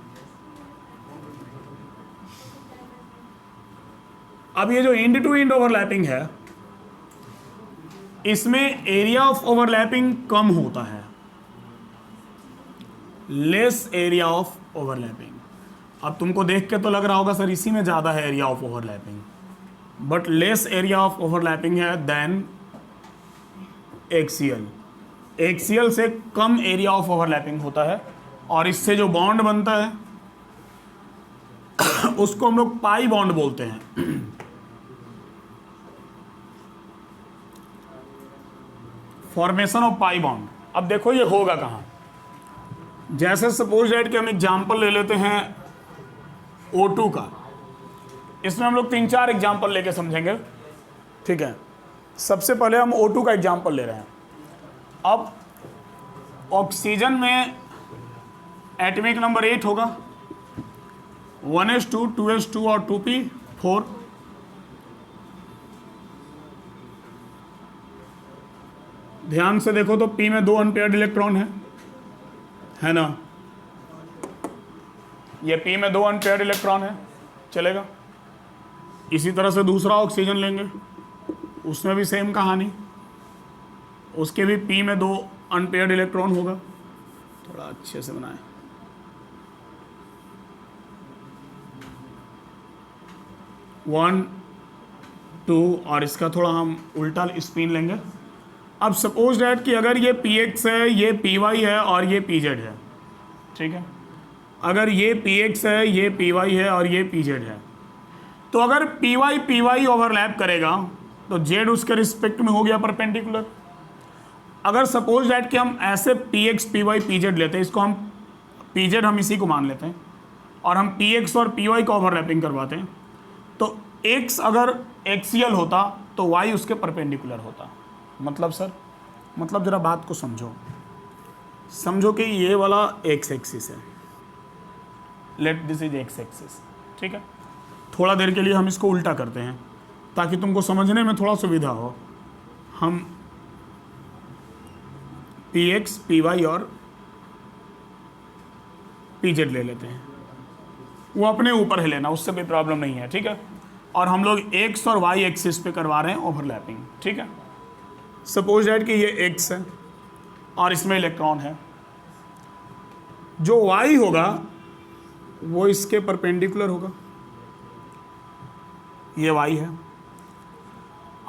अब ये जो इंड टू इंड ओवरलैपिंग है, इसमें एरिया ऑफ ओवरलैपिंग कम होता है, लेस एरिया ऑफ ओवरलैपिंग। अब तुमको देख के तो लग रहा होगा सर इसी में ज़्यादा है area of overlapping, but less area of overlapping है देन एक्सियल। एक्सियल से कम एरिया ऑफ ओवरलैपिंग होता है, और इससे जो बॉन्ड बनता है उसको हम लोग पाई बॉन्ड बोलते हैं। Formation of pi bond. अब देखो ये होगा कहाँ, जैसे सपोज दैट कि हम एग्जाम्पल ले लेते हैं O2 का। इसमें हम लोग 3-4 एग्जाम्पल लेके समझेंगे, ठीक है। सबसे पहले हम O2 का एग्जाम्पल ले रहे हैं। अब ऑक्सीजन में एटॉमिक नंबर 8 होगा, 1s2, 2s2 और 2p4। ध्यान से देखो तो P में 2 अनपेयर्ड इलेक्ट्रॉन है ना, ये P में 2 अनपेयर्ड इलेक्ट्रॉन है, चलेगा। इसी तरह से दूसरा ऑक्सीजन लेंगे, उसमें भी सेम कहानी, उसके भी P में 2 अनपेयर्ड इलेक्ट्रॉन होगा। थोड़ा अच्छे से बनाएं, 1, 2 और इसका थोड़ा हम उल्टा स्पिन लेंगे। अब सपोज डैट कि अगर ये Px है, ये Py है और ये Pz है, ठीक है। अगर ये Px है, ये Py है और ये Pz है, तो अगर पी वाई ओवरलैप करेगा तो जेड उसके रिस्पेक्ट में हो गया परपेंडिकुलर। अगर सपोज दैट कि हम ऐसे p x p y p z लेते हैं, इसको हम पी जेड हम इसी को मान लेते हैं और हम पी एक्स और पी वाई का ओवरलैपिंग करवाते हैं, तो एक्स अगर एक्सियल होता तो वाई उसके परपेंडिकुलर होता। मतलब सर, मतलब ज़रा बात को समझो कि ये वाला एक्स एक्सिस है, let this is x axis, ठीक है। थोड़ा देर के लिए हम इसको उल्टा करते हैं ताकि तुमको समझने में थोड़ा सुविधा हो। हम पी एक्स पी वाई और पी जेड ले लेते हैं, वो अपने ऊपर है लेना, उससे कोई प्रॉब्लम नहीं है, ठीक है। और हम लोग एक्स और वाई एक्सिस पे करवा रहे हैं ओवरलैपिंग, ठीक है। सपोज दैट कि ये एक्स है और इसमें इलेक्ट्रॉन है, जो वाई होगा वो इसके परपेंडिकुलर होगा, ये वाई है।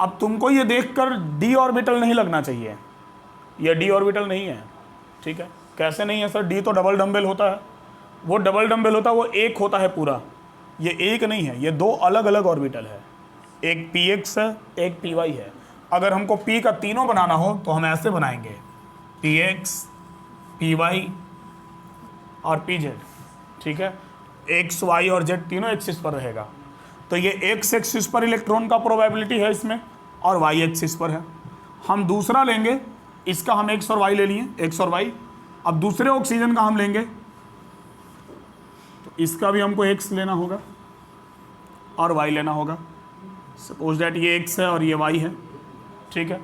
अब तुमको ये देखकर डी ऑर्बिटल नहीं लगना चाहिए, ये डी ऑर्बिटल नहीं है, ठीक है। कैसे नहीं है सर, डी तो डबल डम्बल होता है, वो डबल डम्बल होता है, वो एक होता है पूरा, ये एक नहीं है, ये दो अलग अलग ऑर्बिटल है, एक पी एक्स है एक पी वाई है। अगर हमको पी का तीनों बनाना हो तो हम ऐसे बनाएंगे, पी एक्स पी वाई और पी जेड, ठीक है। एक्स वाई और जेड तीनों एक्सिस पर रहेगा, तो ये एक्स एक्सिस पर इलेक्ट्रॉन का प्रोबेबिलिटी है इसमें और वाई एक्सिस पर है। हम दूसरा लेंगे, इसका हम एक्स और वाई ले लिए, एक्स और वाई। अब दूसरे ऑक्सीजन का हम लेंगे तो इसका भी हमको एक्स लेना होगा और वाई लेना होगा। सपोज दैट ये एक्स है और ये वाई है, ठीक है।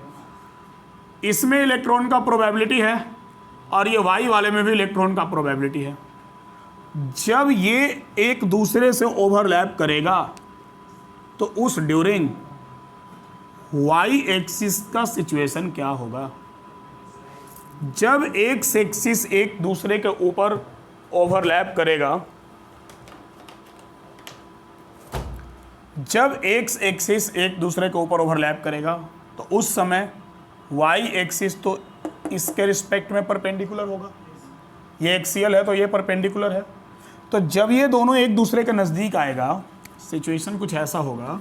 इसमें इलेक्ट्रॉन का प्रोबेबिलिटी है और ये वाई वाले में भी इलेक्ट्रॉन का प्रोबेबिलिटी है। जब ये एक दूसरे से ओवरलैप करेगा तो उस ड्यूरिंग वाई एक्सिस का सिचुएशन क्या होगा? जब एक्स एक्सिस एक दूसरे के ऊपर ओवरलैप करेगा, जब एक्स एक्सिस एक दूसरे के ऊपर ओवरलैप करेगा तो उस समय वाई एक्सिस तो इसके रिस्पेक्ट में परपेंडिकुलर होगा, ये एक्सियल है तो ये परपेंडिकुलर है। तो जब ये दोनों एक दूसरे के नज़दीक आएगा, सिचुएशन कुछ ऐसा होगा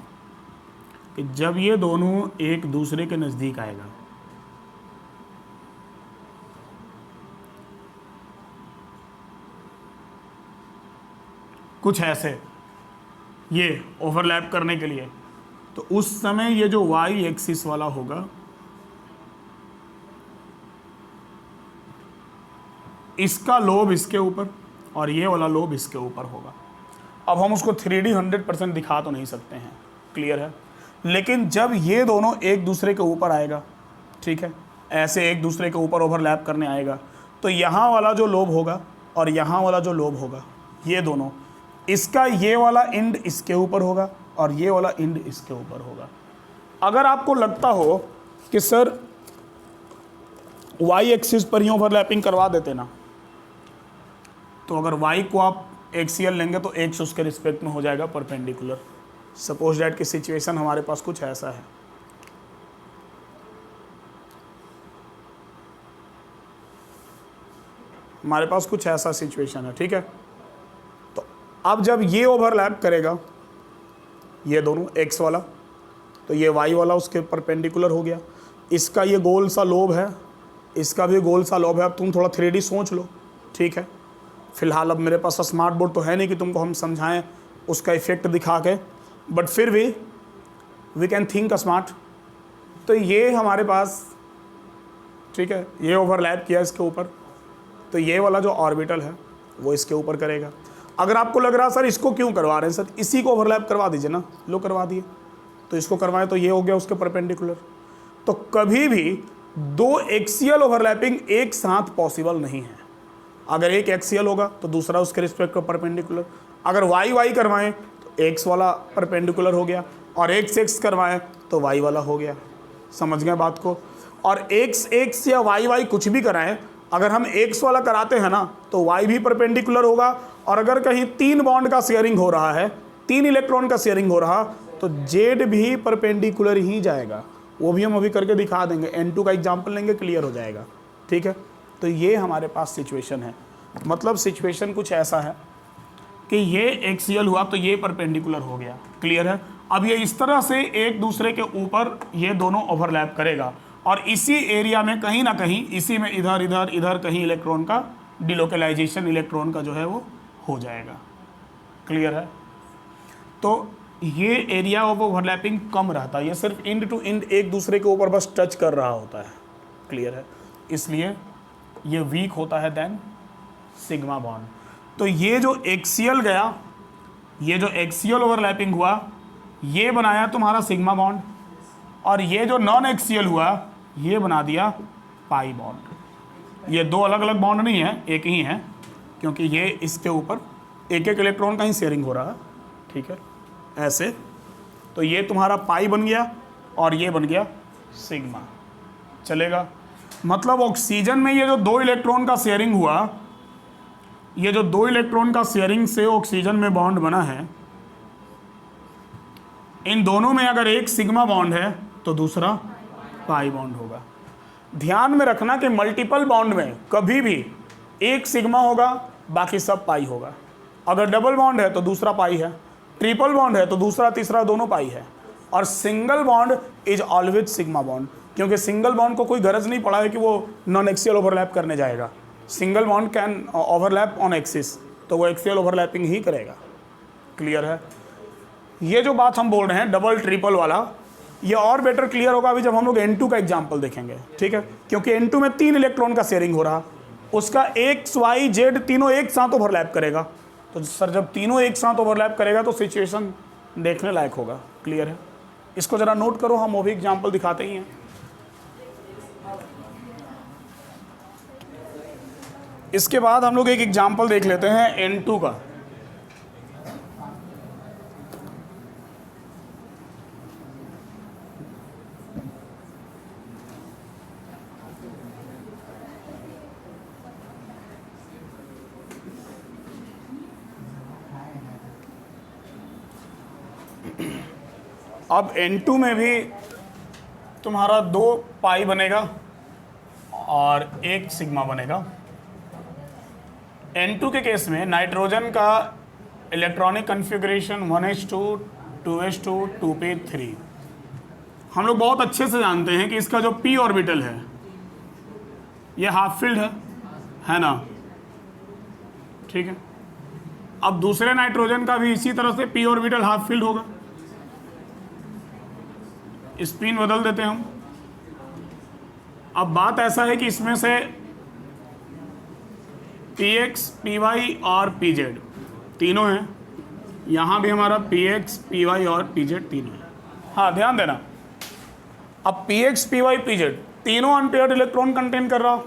कि जब ये दोनों एक दूसरे के नज़दीक आएगा कुछ ऐसे, ये ओवरलैप करने के लिए, तो उस समय ये जो वाई एक्सिस वाला होगा इसका लोब इसके ऊपर और ये वाला लोब इसके ऊपर होगा। अब हम उसको 3D 100% दिखा तो नहीं सकते हैं, क्लियर है। लेकिन जब ये दोनों एक दूसरे के ऊपर आएगा, ठीक है, ऐसे एक दूसरे के ऊपर ओवरलैप करने आएगा, तो यहाँ वाला जो लोब होगा और यहाँ वाला जो लोब होगा, ये दोनों, इसका ये वाला एंड इसके ऊपर होगा और ये वाला एंड इसके ऊपर होगा। अगर आपको लगता हो कि सर वाई एक्सिस पर ही ओवरलैपिंग करवा देते ना, तो अगर वाई को आप एक्सियल लेंगे तो एक्स उसके रिस्पेक्ट में हो जाएगा परपेंडिकुलर। सपोज दैट की सिचुएशन हमारे पास कुछ ऐसा है, हमारे पास कुछ ऐसा सिचुएशन है, ठीक है। तो अब जब ये ओवरलैप करेगा, ये दोनों एक्स वाला, तो ये वाई वाला उसके परपेंडिकुलर हो गया। इसका ये गोल सा लोब है, इसका भी गोल सा लोब है। अब तुम थोड़ा 3D सोच लो, ठीक है। फिलहाल अब मेरे पास स्मार्ट बोर्ड तो है नहीं कि तुमको हम समझाएं उसका इफेक्ट दिखा के, बट फिर भी वी कैन थिंक स्मार्ट। तो ये हमारे पास, ठीक है, ये ओवरलैप किया इसके ऊपर, तो ये वाला जो ऑर्बिटल है वो इसके ऊपर करेगा। अगर आपको लग रहा सर इसको क्यों करवा रहे हैं सर, इसी को ओवरलैप करवा दीजिए ना, लो करवा दिए, तो इसको करवाएं तो ये हो गया उसके परपेंडिकुलर। तो कभी भी दो एक्सियल ओवरलैपिंग एक साथ पॉसिबल नहीं है। अगर एक एक्सियल होगा तो दूसरा उसके रिस्पेक्ट पर परपेंडिकुलर। अगर वाई वाई करवाएं तो एक्स वाला परपेंडिकुलर हो गया और एक्स एक्स करवाएं तो वाई वाला हो गया। समझ गए बात को? और एक्स एक्स या वाई वाई कुछ भी कराएं, अगर हम एक्स वाला कराते हैं ना तो वाई भी परपेंडिकुलर होगा। और अगर कहीं 3 बॉन्ड का शेयरिंग हो रहा है, 3 इलेक्ट्रॉन का शेयरिंग हो रहा, तो जेड भी परपेंडिकुलर ही जाएगा। वो भी हम अभी करके दिखा देंगे, N2 का एग्जाम्पल लेंगे, क्लियर हो जाएगा, ठीक है। तो ये हमारे पास सिचुएशन है। मतलब सिचुएशन कुछ ऐसा है कि ये एक्सियल हुआ तो ये परपेंडिकुलर हो गया। क्लियर है? अब ये इस तरह से एक दूसरे के ऊपर ये दोनों ओवरलैप करेगा और इसी एरिया में कहीं ना कहीं इसी में इधर इधर इधर कहीं इलेक्ट्रॉन का डिलोकलाइजेशन इलेक्ट्रॉन का जो है वो हो जाएगा। क्लियर है? तो ये एरिया ऑफ ओवरलैपिंग कम रहता है, ये सिर्फ इंड टू इंड एक दूसरे के ऊपर बस टच कर रहा होता है। क्लियर है? इसलिए ये वीक होता है देन सिग्मा बॉन्ड। तो ये जो एक्सियल गया, ये जो एक्सियल ओवरलैपिंग हुआ ये बनाया तुम्हारा सिग्मा बॉन्ड, और ये जो नॉन एक्सियल हुआ ये बना दिया पाई बॉन्ड। ये दो अलग अलग बॉन्ड नहीं है, एक ही है, क्योंकि ये इसके ऊपर एक एक इलेक्ट्रॉन का ही शेयरिंग हो रहा है। ठीक है? ऐसे तो ये तुम्हारा पाई बन गया और ये बन गया सिग्मा। चलेगा? मतलब ऑक्सीजन में ये जो दो इलेक्ट्रॉन का शेयरिंग हुआ, ये जो दो इलेक्ट्रॉन का शेयरिंग से ऑक्सीजन में बॉन्ड बना है, इन दोनों में अगर एक सिग्मा बॉन्ड है तो दूसरा पाई बॉन्ड होगा। ध्यान में रखना कि मल्टीपल बॉन्ड में कभी भी एक सिग्मा होगा बाकी सब पाई होगा। अगर डबल बॉन्ड है तो दूसरा पाई है, ट्रिपल बॉन्ड है तो दूसरा तीसरा दोनों पाई है, और single bond is always sigma bond, क्योंकि सिंगल बॉन्ड को कोई गरज नहीं पड़ा है कि वो नॉन एक्सियल ओवरलैप करने जाएगा। Single bond can overlap on axis, तो वो एक्सियल ओवरलैपिंग ही करेगा। क्लियर है? ये जो बात हम बोल रहे हैं डबल ट्रिपल वाला, ये और बेटर क्लियर होगा अभी जब हम लोग N2 का एग्जाम्पल देखेंगे। ठीक है? क्योंकि N2 में 3 इलेक्ट्रॉन का शेयरिंग हो रहा, उसका X Y Z तीनों एक साथ ओवरलैप करेगा। तो सर जब तीनों एक साथ ओवरलैप करेगा तो सिचुएशन देखने लायक होगा। क्लियर है? इसको जरा नोट करो, हम वो भी एग्जाम्पल दिखाते ही हैं। इसके बाद हम लोग एक एग्जाम्पल देख लेते हैं N2 का। अब N2 में भी तुम्हारा 2 पाई बनेगा और 1 सिग्मा बनेगा। N2 के केस में नाइट्रोजन का electronic configuration 1s2 2s2 2p3 हम लोग बहुत अच्छे से जानते हैं कि इसका जो p ऑर्बिटल है ये हाफ फिल्ड है ना? ठीक है? अब दूसरे नाइट्रोजन का भी इसी तरह से p ऑर्बिटल हाफ फिल्ड होगा। स्पिन बदल देते हैं हम। अब बात ऐसा है कि इसमें से px py और pz तीनों हैं, यहाँ भी हमारा px py और pz तीनों हैं। हाँ ध्यान देना, अब px py pz तीनों अनपेयर्ड इलेक्ट्रॉन कंटेन कर रहा,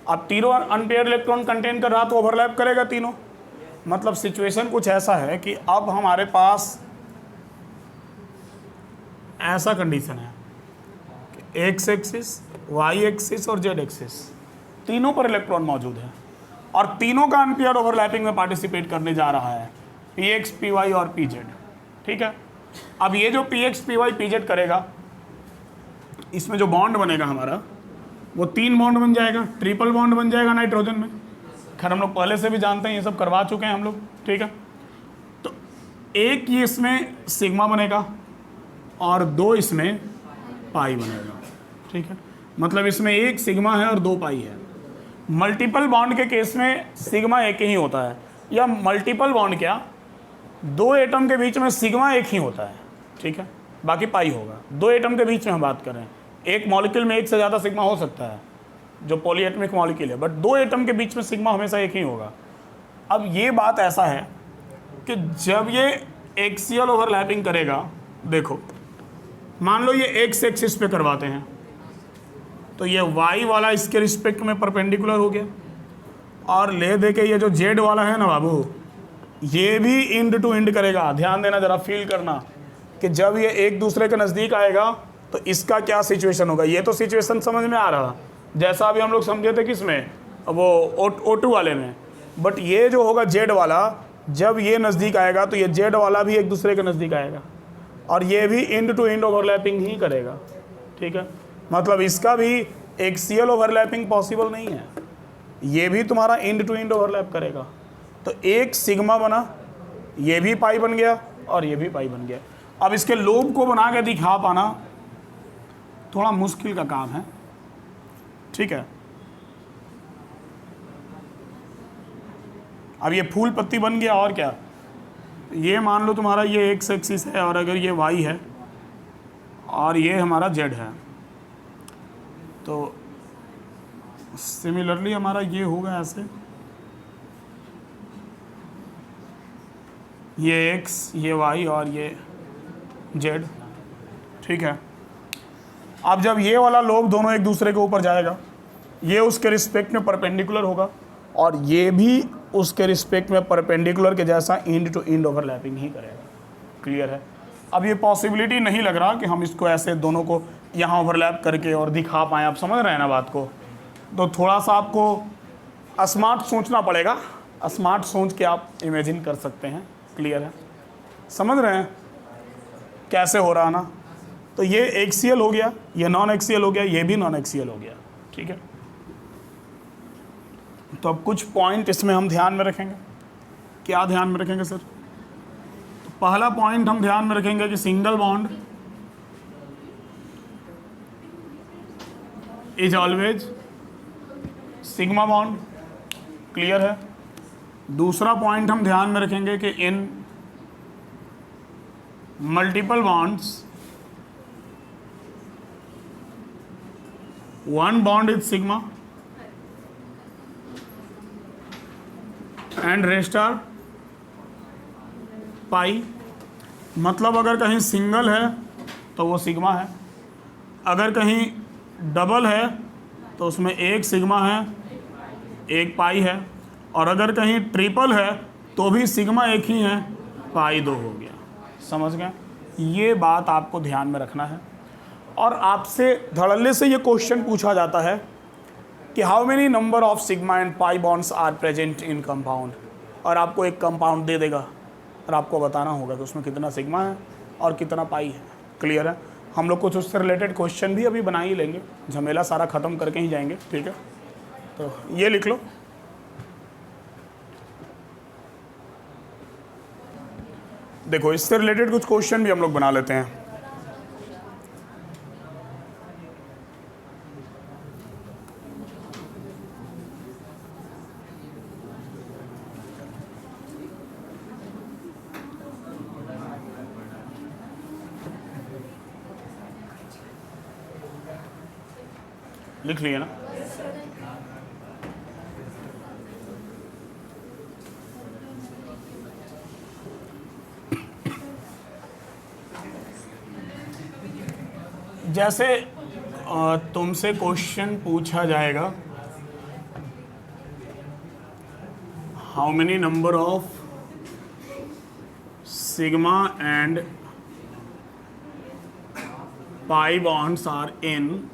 अब तीनों अनपेयर्ड इलेक्ट्रॉन कंटेन कर रहा तो ओवरलैप करेगा तीनों। मतलब सिचुएशन कुछ ऐसा है कि अब हमारे पास ऐसा कंडीशन है कि एक्स एक्सिस, वाई एक्सिस और जेड एक्सिस तीनों पर इलेक्ट्रॉन मौजूद है और तीनों का अनपेयर्ड ओवरलैपिंग में पार्टिसिपेट करने जा रहा है, px py और pz। ठीक है? अब ये जो px py pz करेगा, इसमें जो बॉन्ड बनेगा हमारा वो 3 बॉन्ड बन जाएगा, ट्रिपल बॉन्ड बन जाएगा नाइट्रोजन में। खैर हम लोग पहले से भी जानते हैं, ये सब करवा चुके हैं हम लोग। ठीक है? तो एक ये इसमें सिग्मा बनेगा और 2 इसमें पाई बनेगा। ठीक है? मतलब इसमें 1 सिग्मा है और 2 पाई है। मल्टीपल बॉन्ड के केस में सिग्मा एक ही होता है, या मल्टीपल बॉन्ड क्या 2 एटम के बीच में सिग्मा एक ही होता है। ठीक है? बाकी पाई होगा। 2 एटम के बीच में हम बात कर रहे हैं, एक मॉलिक्यूल में 1 से ज़्यादा सिग्मा हो सकता है जो पॉलीएटमिक मॉलिक्यूल है, बट 2 एटम के बीच में सिग्मा हमेशा एक ही होगा। अब ये बात ऐसा है कि जब ये एक्सियल ओवरलैपिंग करेगा, देखो मान लो ये एक्स एक्सिस पे करवाते हैं तो ये वाई वाला इसके रिस्पेक्ट में परपेंडिकुलर हो गया, और ले दे के ये जो जेड वाला है ना बाबू, ये भी इंड टू इंड करेगा। ध्यान देना, जरा फील करना कि जब ये एक दूसरे के नज़दीक आएगा तो इसका क्या सिचुएशन होगा। ये तो सिचुएशन समझ में आ रहा, जैसा अभी हम लोग समझे थे किसमें, वो O2 वाले में। बट ये जो होगा जेड वाला, जब ये नज़दीक आएगा तो ये जेड वाला भी एक दूसरे के नज़दीक आएगा और ये भी इंड टू इंड ओवरलैपिंग ही करेगा। ठीक है? मतलब इसका भी एक्सियल ओवरलैपिंग पॉसिबल नहीं है, ये भी तुम्हारा इंड टू इंड ओवरलैप करेगा। तो 1 सिग्मा बना ये भी पाई बन गया और ये भी पाई बन गया। अब इसके लोब को बना के दिखा पाना थोड़ा मुश्किल का काम है, ठीक है। अब ये फूल पत्ती बन गया और क्या, ये मान लो तुम्हारा ये एक्स एक्सिस है और अगर ये वाई है और ये हमारा जेड है, तो सिमिलरली हमारा ये होगा ऐसे, ये एक्स, ये वाई और ये जेड, ठीक है। अब जब ये वाला लोब दोनों एक दूसरे के ऊपर जाएगा, ये उसके रिस्पेक्ट में परपेंडिकुलर होगा और ये भी उसके रिस्पेक्ट में परपेंडिकुलर के जैसा इंड टू इंड ओवरलैपिंग ही करेगा। क्लियर है। अब ये पॉसिबिलिटी नहीं लग रहा कि हम इसको ऐसे दोनों को यहाँ ओवरलैप करके और दिखा पाएँ। आप समझ रहे हैं ना बात को, तो थोड़ा सा आपको स्मार्ट सोचना पड़ेगा। स्मार्ट सोच के आप इमेजिन कर सकते हैं। क्लियर है, समझ रहे हैं कैसे हो रहा ना। तो ये एक्सियल हो गया, ये नॉन एक्सियल हो गया, ये भी नॉन एक्सियल हो गया, ठीक है। तो अब कुछ पॉइंट इसमें हम ध्यान में रखेंगे। क्या ध्यान में रखेंगे सर? तो पहला पॉइंट हम ध्यान में रखेंगे कि single bond is always sigma bond. Clear है। दूसरा पॉइंट हम ध्यान में रखेंगे कि in multiple bonds one bond is sigma and rest are pi. मतलब अगर कहीं सिंगल है तो वो सिग्मा है, अगर कहीं डबल है तो उसमें एक सिग्मा है एक पाई है, और अगर कहीं ट्रिपल है तो भी सिग्मा एक ही है, पाई दो हो गया। समझ गए? ये बात आपको ध्यान में रखना है। और आपसे धड़ल्ले से ये क्वेश्चन पूछा जाता है कि how many number of sigma and pi bonds are present in compound, और आपको एक कंपाउंड दे देगा और आपको बताना होगा कि उसमें कितना सिग्मा है और कितना पाई है। क्लियर है। हम लोग कुछ उससे रिलेटेड क्वेश्चन भी अभी बना ही लेंगे, झमेला सारा ख़त्म करके ही जाएंगे, ठीक है। तो ये लिख लो। देखो इससे रिलेटेड कुछ क्वेश्चन भी हम लोग बना लेते हैं। लिख लिया ना? जैसे तुमसे क्वेश्चन पूछा जाएगा how many number of sigma and pi bonds are in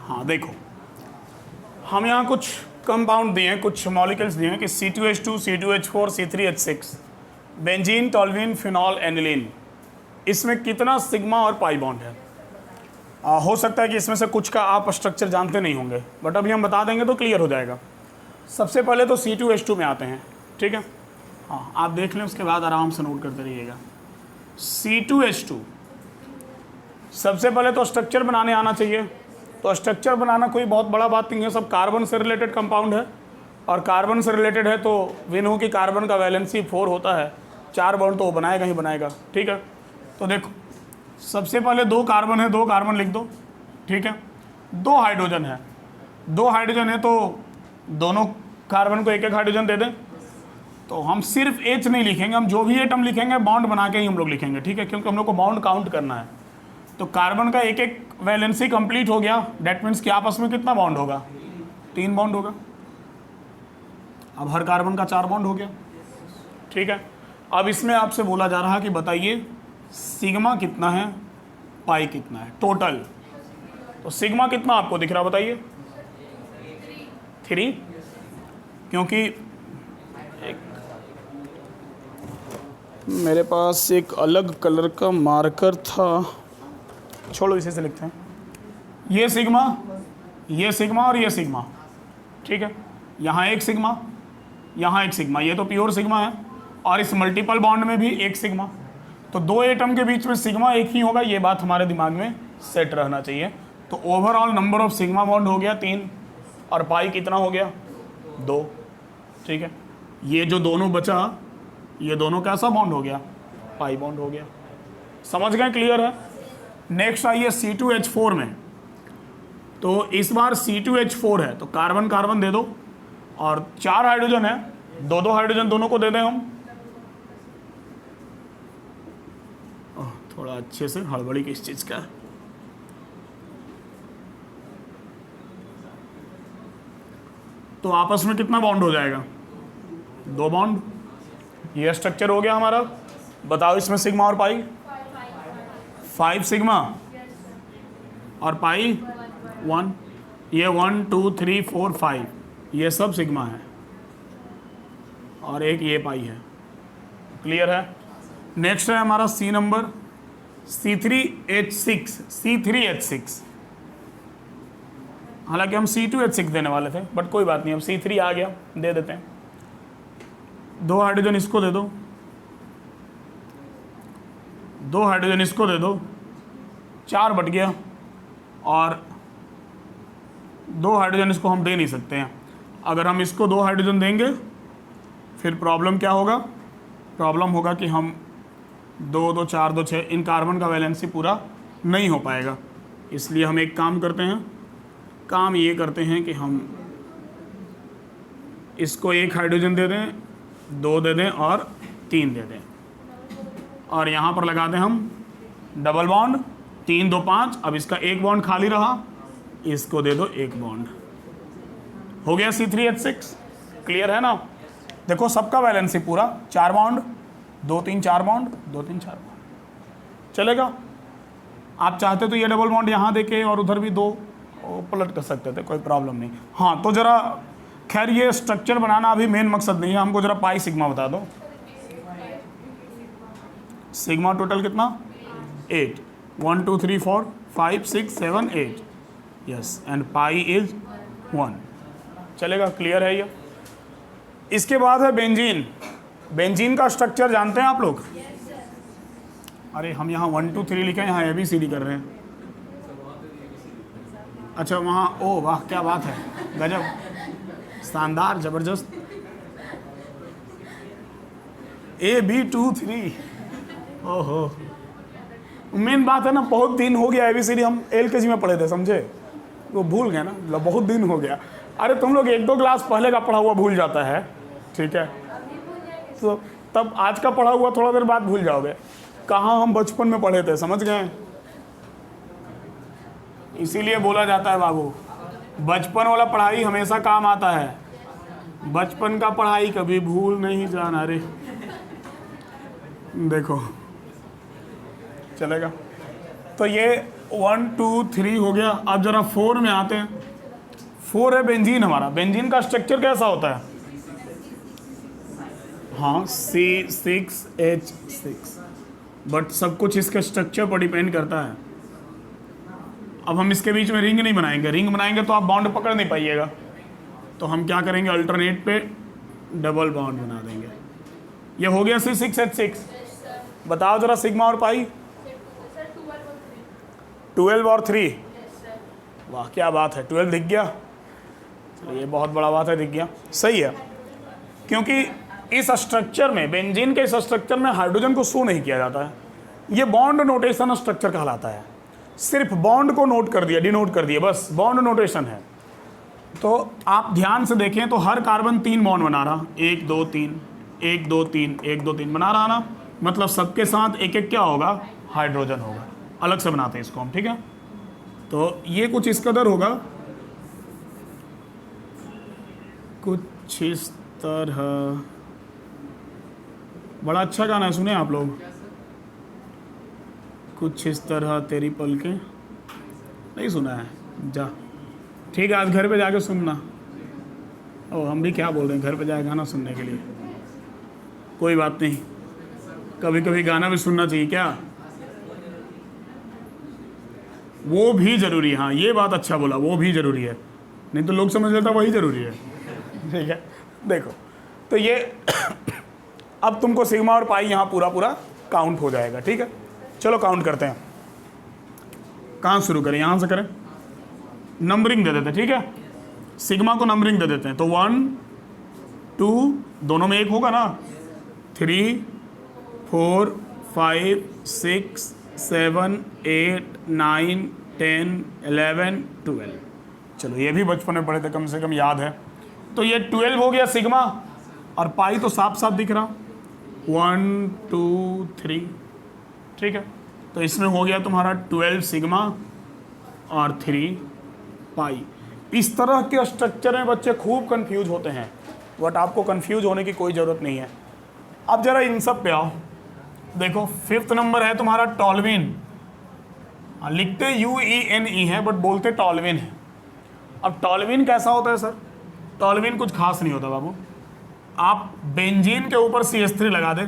हाँ देखो, हम यहाँ कुछ कंपाउंड दिए हैं, कुछ मॉलिक्यूल्स दिए हैं कि C2H2, C2H4, C3H6, benzene, टॉल्विन, phenol, aniline, इसमें कितना सिग्मा और पाई बॉन्ड है। हो सकता है कि इसमें से कुछ का आप स्ट्रक्चर जानते नहीं होंगे, बट अभी हम बता देंगे तो क्लियर हो जाएगा। सबसे पहले तो C2H2 में आते हैं, ठीक है। हाँ आप देख लें, उसके बाद आराम से नोट करते रहिएगा। C2H2 सबसे पहले तो स्ट्रक्चर बनाने आना चाहिए। तो स्ट्रक्चर बनाना कोई बहुत बड़ा बात नहीं है, सब कार्बन से रिलेटेड कंपाउंड है, और कार्बन से रिलेटेड है तो विनो की कार्बन का वैलेंसी 4 होता है, 4 बॉन्ड तो वो बनाएगा ही बनाएगा, ठीक है। तो देखो सबसे पहले 2 कार्बन है, 2 कार्बन लिख दो, ठीक है। 2 हाइड्रोजन है, 2 हाइड्रोजन है तो दोनों कार्बन को एक एक हाइड्रोजन दे दें। तो हम सिर्फ एच नहीं लिखेंगे, हम जो भी एटम लिखेंगे बॉन्ड बना के ही हम लोग लिखेंगे, ठीक है, क्योंकि हम लोग को बॉन्ड काउंट करना है। तो कार्बन का एक एक वैलेंसी कंप्लीट हो गया, डेट मीन्स कि आपस में कितना बॉन्ड होगा, 3 बॉन्ड होगा। अब हर कार्बन का 4 बॉन्ड हो गया, ठीक है। अब इसमें आपसे बोला जा रहा है कि बताइए सिग्मा कितना है, पाई कितना है टोटल। तो सिग्मा कितना आपको दिख रहा बताइए, 3, क्योंकि मेरे पास एक अलग कलर का मार्कर था, छोड़ो इसे से लिखते हैं। ये सिग्मा और ये सिग्मा, ठीक है। यहाँ एक सिग्मा, यहाँ एक सिग्मा, ये तो प्योर सिग्मा है, और इस मल्टीपल बॉन्ड में भी एक सिग्मा। तो 2 एटम के बीच में सिग्मा एक ही होगा, ये बात हमारे दिमाग में सेट रहना चाहिए। तो overall number of sigma bond हो गया 3, और पाई कितना हो गया 2, ठीक है। ये जो दोनों बचा, ये दोनों कैसा बॉन्ड हो गया, पाई बॉन्ड हो गया। समझ गए, क्लियर है। नेक्स्ट आइए C2H4 में। तो इस बार C2H4 है, तो कार्बन कार्बन दे दो, और 4 हाइड्रोजन है, 2-2 हाइड्रोजन दोनों को दे दें हम। थोड़ा अच्छे से, हड़बड़ी किस चीज़ का। तो आपस में कितना बॉन्ड हो जाएगा, 2 बॉन्ड। ये स्ट्रक्चर हो गया हमारा। बताओ इसमें सिग्मा और पाई, 5 सिग्मा और पाई 1। ये 1 2 3 4 5 ये सब सिग्मा है, और एक ये पाई है। क्लियर है। नेक्स्ट है हमारा सी नंबर, C3H6। हालांकि हम C2H6 देने वाले थे, बट कोई बात नहीं, अब C3 आ गया, दे देते हैं। 2 हाइड्रोजन इसको दे दो, 2 हाइड्रोजन इसको दे दो, 4 बट गया, और 2 हाइड्रोजन इसको हम दे नहीं सकते हैं। अगर हम इसको 2 हाइड्रोजन देंगे फिर प्रॉब्लम क्या होगा, प्रॉब्लम होगा कि हम 2 2 4 2 6 इन कार्बन का वैलेंसी पूरा नहीं हो पाएगा। इसलिए हम एक काम करते हैं, काम ये करते हैं कि हम इसको 1 हाइड्रोजन दे दें, 2 दे दें और 3 दे दें, और यहाँ पर लगा दें हम डबल बॉन्ड, 3 2 5। अब इसका 1 बॉन्ड खाली रहा, इसको दे दो 1 बॉन्ड, हो गया C3H6। क्लियर है ना। देखो सबका बैलेंस ही पूरा 4 बॉन्ड, 2 3 4 बॉन्ड, 2 3 4 बॉन्ड चलेगा। आप चाहते तो ये डबल बॉन्ड यहाँ देके और उधर भी 2 पलट कर सकते थे, कोई प्रॉब्लम नहीं। हाँ, तो ज़रा खैर ये स्ट्रक्चर बनाना अभी मेन मकसद नहीं है, हमको ज़रा पाई सिग्मा बता दो। सिग्मा टोटल कितना, 8, 1 2 3 4 5 6 7 8, यस, एंड पाई इज 1। चलेगा, क्लियर है ये। इसके बाद है बेंजीन। बेंजीन का स्ट्रक्चर जानते हैं आप लोग? अरे हम यहाँ 1 2 3 लिखे, यहाँ ABCD कर रहे हैं। अच्छा वहाँ, ओ वाह क्या बात है, गजब, शानदार, ज़बरदस्त। A B 2 3, ओहो, मेन बात है ना, बहुत दिन हो गया ABCD हम LKG में पढ़े थे, समझे, वो भूल गए ना, बहुत दिन हो गया। अरे तुम लोग 1-2 क्लास पहले का पढ़ा हुआ भूल जाता है, ठीक है, तो तब आज का पढ़ा हुआ थोड़ा देर बाद भूल जाओगे। कहाँ हम बचपन में पढ़े थे, समझ गए। इसीलिए बोला जाता है बाबू, बचपन वाला पढ़ाई हमेशा काम आता है, बचपन का पढ़ाई कभी भूल नहीं जाना रे। देखो चलेगा। तो ये 1 2 3 हो गया। अब जरा 4 में आते हैं। 4 है बेंजीन हमारा। बेंजीन का स्ट्रक्चर कैसा होता है? हाँ, C6H6, बट सब कुछ इसके स्ट्रक्चर पर डिपेंड करता है। अब हम इसके बीच में रिंग नहीं बनाएंगे, रिंग बनाएंगे तो आप बॉन्ड पकड़ नहीं पाइएगा, तो हम क्या करेंगे, अल्टरनेट पे डबल बॉन्ड बना देंगे। ये हो गया C6H6। बताओ जरा सिग्मा और पाई। 12 और 3। वाह क्या बात है, 12 दिख गया। चलिए ये बहुत बड़ा बात है, दिख गया, सही है। क्योंकि इस स्ट्रक्चर में, बेंजीन के इस स्ट्रक्चर में हाइड्रोजन को शो नहीं किया जाता है। ये बॉन्ड नोटेशन स्ट्रक्चर कहलाता है। सिर्फ बॉन्ड को नोट कर दिया, डिनोट कर दिया, बस बॉन्ड नोटेशन है। तो आप ध्यान से देखें तो हर कार्बन 3 बॉन्ड बना रहा, 1 2 3, 1 2 3 1 2 3 बना रहा ना, मतलब सबके साथ एक एक क्या होगा, हाइड्रोजन होगा। अलग से बनाते हैं इसको हम, ठीक है। तो ये कुछ इस कदर होगा, कुछ इस तरह। बड़ा अच्छा गाना है, सुने आप लोग? कुछ इस तरह तेरी पलकें, नहीं सुना है? जा, ठीक है, आज घर पे जाके सुनना। ओ, हम भी क्या बोल रहे हैं, घर पे जाके गाना सुनने के लिए। कोई बात नहीं, कभी कभी गाना भी सुनना चाहिए क्या, वो भी ज़रूरी है। हाँ, ये बात अच्छा बोला, वो भी ज़रूरी है, नहीं तो लोग समझ लेता वही ज़रूरी है। ठीक है, देखो तो ये अब तुमको सिग्मा और पाई यहाँ पूरा पूरा काउंट हो जाएगा। ठीक है, चलो काउंट करते हैं। कहाँ शुरू करें, यहाँ से करें? नंबरिंग दे देते हैं, ठीक है। सिग्मा को नंबरिंग दे देते हैं, तो 1 2 दोनों में 1 होगा ना, 3 4 5 6 7 8 9 10 11 12। चलो ये भी बचपन में पढ़े थे, कम से कम याद है। तो ये 12 हो गया सिग्मा, और पाई तो साफ साफ दिख रहा, 1 2 3। ठीक है, तो इसमें हो गया तुम्हारा 12 सिग्मा और 3 पाई। इस तरह के स्ट्रक्चर में बच्चे खूब कंफ्यूज होते हैं, बट आपको कंफ्यूज होने की कोई ज़रूरत नहीं है। अब जरा इन सब पे आओ, देखो 5th नंबर है तुम्हारा टॉल्विन। लिखते UENE है, बट बोलते टॉल्विन है। अब टॉल्विन कैसा होता है सर? टॉल्विन कुछ खास नहीं होता बाबू। आप बेंजीन के ऊपर CH3 लगा दे,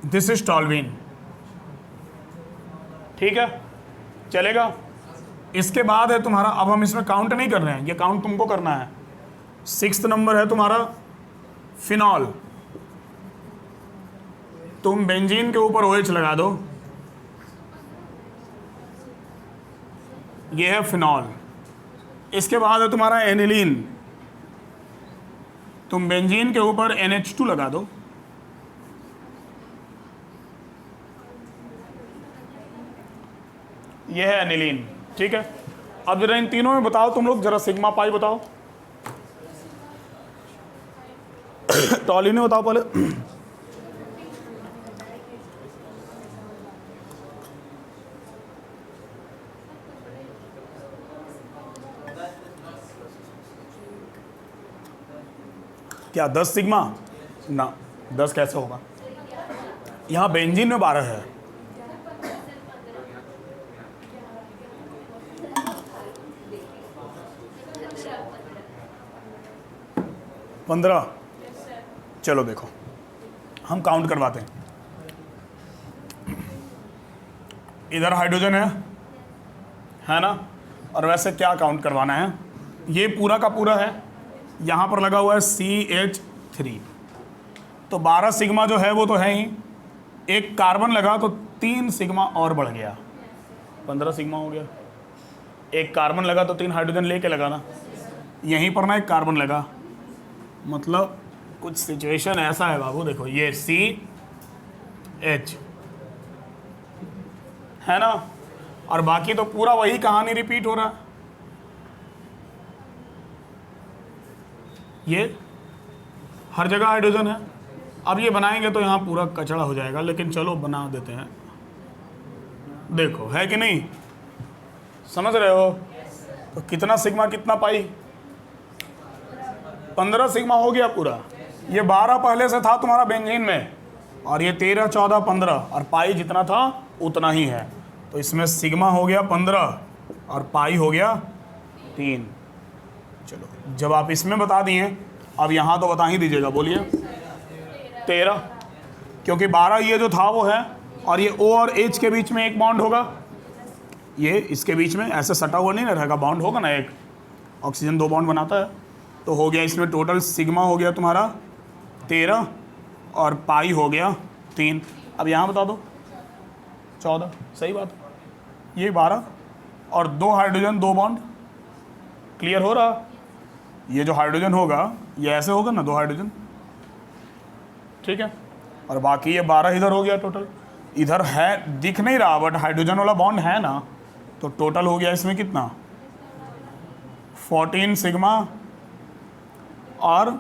दिस इज टॉल्विन। ठीक है, चलेगा। इसके बाद है तुम्हारा, अब हम इसमें काउंट नहीं कर रहे हैं, ये काउंट तुमको करना है। 6th नंबर है तुम्हारा फिनॉल। तुम बेंजीन के ऊपर OH लगा दो, ये है फिनॉल। इसके बाद है तुम्हारा एनिलीन। तुम बेंजीन के ऊपर NH2 लगा दो, ये है एनिलीन। ठीक है, अब जरा इन तीनों में बताओ तुम लोग, जरा सिग्मा पाई बताओ। टॉल्विन बताओ पहले। क्या 10 सिग्मा? ना, 10 कैसे होगा, यहाँ बेंजीन में 12 है। पंद्रह। चलो देखो, हम काउंट करवाते हैं। इधर हाइड्रोजन है ना, और वैसे क्या काउंट करवाना है, ये पूरा का पूरा है, यहाँ पर लगा हुआ है CH3, तो 12 सिग्मा जो है वो तो है ही। एक कार्बन लगा तो 3 सिग्मा और बढ़ गया, 15 सिग्मा हो गया। एक कार्बन लगा तो 3 हाइड्रोजन लेके लगाना, यहीं पर ना एक कार्बन लगा, मतलब कुछ सिचुएशन ऐसा है बाबू। देखो ये CH है ना, और बाकी तो पूरा वही कहानी रिपीट हो रहा है। ये हर जगह हाइड्रोजन है। अब ये बनाएंगे तो यहाँ पूरा कचड़ा हो जाएगा, लेकिन चलो बना देते हैं। देखो है कि नहीं, समझ रहे हो? तो कितना सिग्मा कितना पाई, 15 सिग्मा हो गया पूरा। ये 12 पहले से था तुम्हारा बेंजीन में, और ये 13 14 15, और पाई जितना था उतना ही है। तो इसमें सिग्मा हो गया 15 और पाई हो गया 3। चलो जब आप इसमें बता दिए, अब यहाँ तो बता ही दीजिएगा, बोलिए। 13, क्योंकि 12 ये जो था वो है, और ये O और H के बीच में एक बॉन्ड होगा, ये इसके बीच में ऐसे सटा हुआ नहीं ना रहेगा, बॉन्ड होगा ना, एक ऑक्सीजन 2 बॉन्ड बनाता है। तो हो गया इसमें टोटल सिग्मा हो गया तुम्हारा 13 और पाई हो गया 3। अब यहाँ बता दो 14, सही बात। ये 12 और 2 हाइड्रोजन 2 बॉन्ड, क्लियर हो रहा। ये जो हाइड्रोजन होगा ये ऐसे होगा ना, 2 हाइड्रोजन, ठीक है। और बाकी ये 12 इधर हो गया टोटल। इधर है दिख नहीं रहा, बट हाइड्रोजन वाला बॉन्ड है ना, तो टोटल हो गया इसमें कितना, 14 सिग्मा और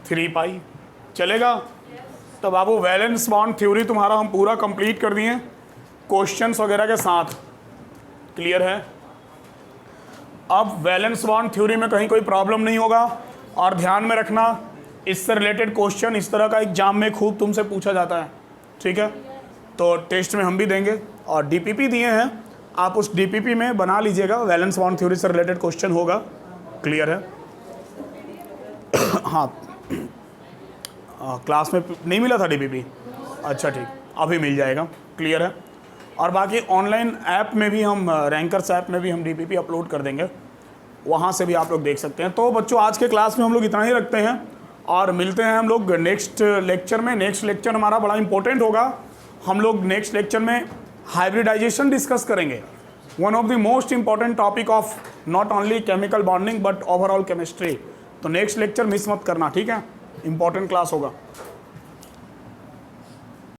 3 पाई चलेगा। तो बाबू वैलेंस बॉन्ड थ्योरी तुम्हारा हम पूरा कंप्लीट कर दिए क्वेश्चंस वगैरह के साथ, क्लियर है। अब वैलेंस बॉन्ड थ्योरी में कहीं कोई प्रॉब्लम नहीं होगा, और ध्यान में रखना इससे रिलेटेड क्वेश्चन इस तरह का एग्जाम में खूब तुमसे पूछा जाता है, ठीक है। तो टेस्ट में हम भी देंगे, और डीपीपी दिए हैं, आप उस डीपीपी में बना लीजिएगा, वैलेंस बॉन्ड थ्योरी से रिलेटेड क्वेश्चन होगा, क्लियर है। हाँ क्लास में नहीं मिला था डीपीपी, अच्छा ठीक, अभी मिल जाएगा, क्लियर है। और बाकी ऑनलाइन ऐप में भी हम, रैंकर्स ऐप में भी हम डीपीपी अपलोड कर देंगे, वहाँ से भी आप लोग देख सकते हैं। तो बच्चों आज के क्लास में हम लोग इतना ही रखते हैं, और मिलते हैं हम लोग नेक्स्ट लेक्चर में। नेक्स्ट लेक्चर हमारा बड़ा इंपॉर्टेंट होगा, हम लोग नेक्स्ट लेक्चर में हाइब्रिडाइजेशन डिस्कस करेंगे, one of the most important topic of not only chemical bonding but overall chemistry. तो नेक्स्ट लेक्चर मिस मत करना, ठीक है, इंपॉर्टेंट क्लास होगा।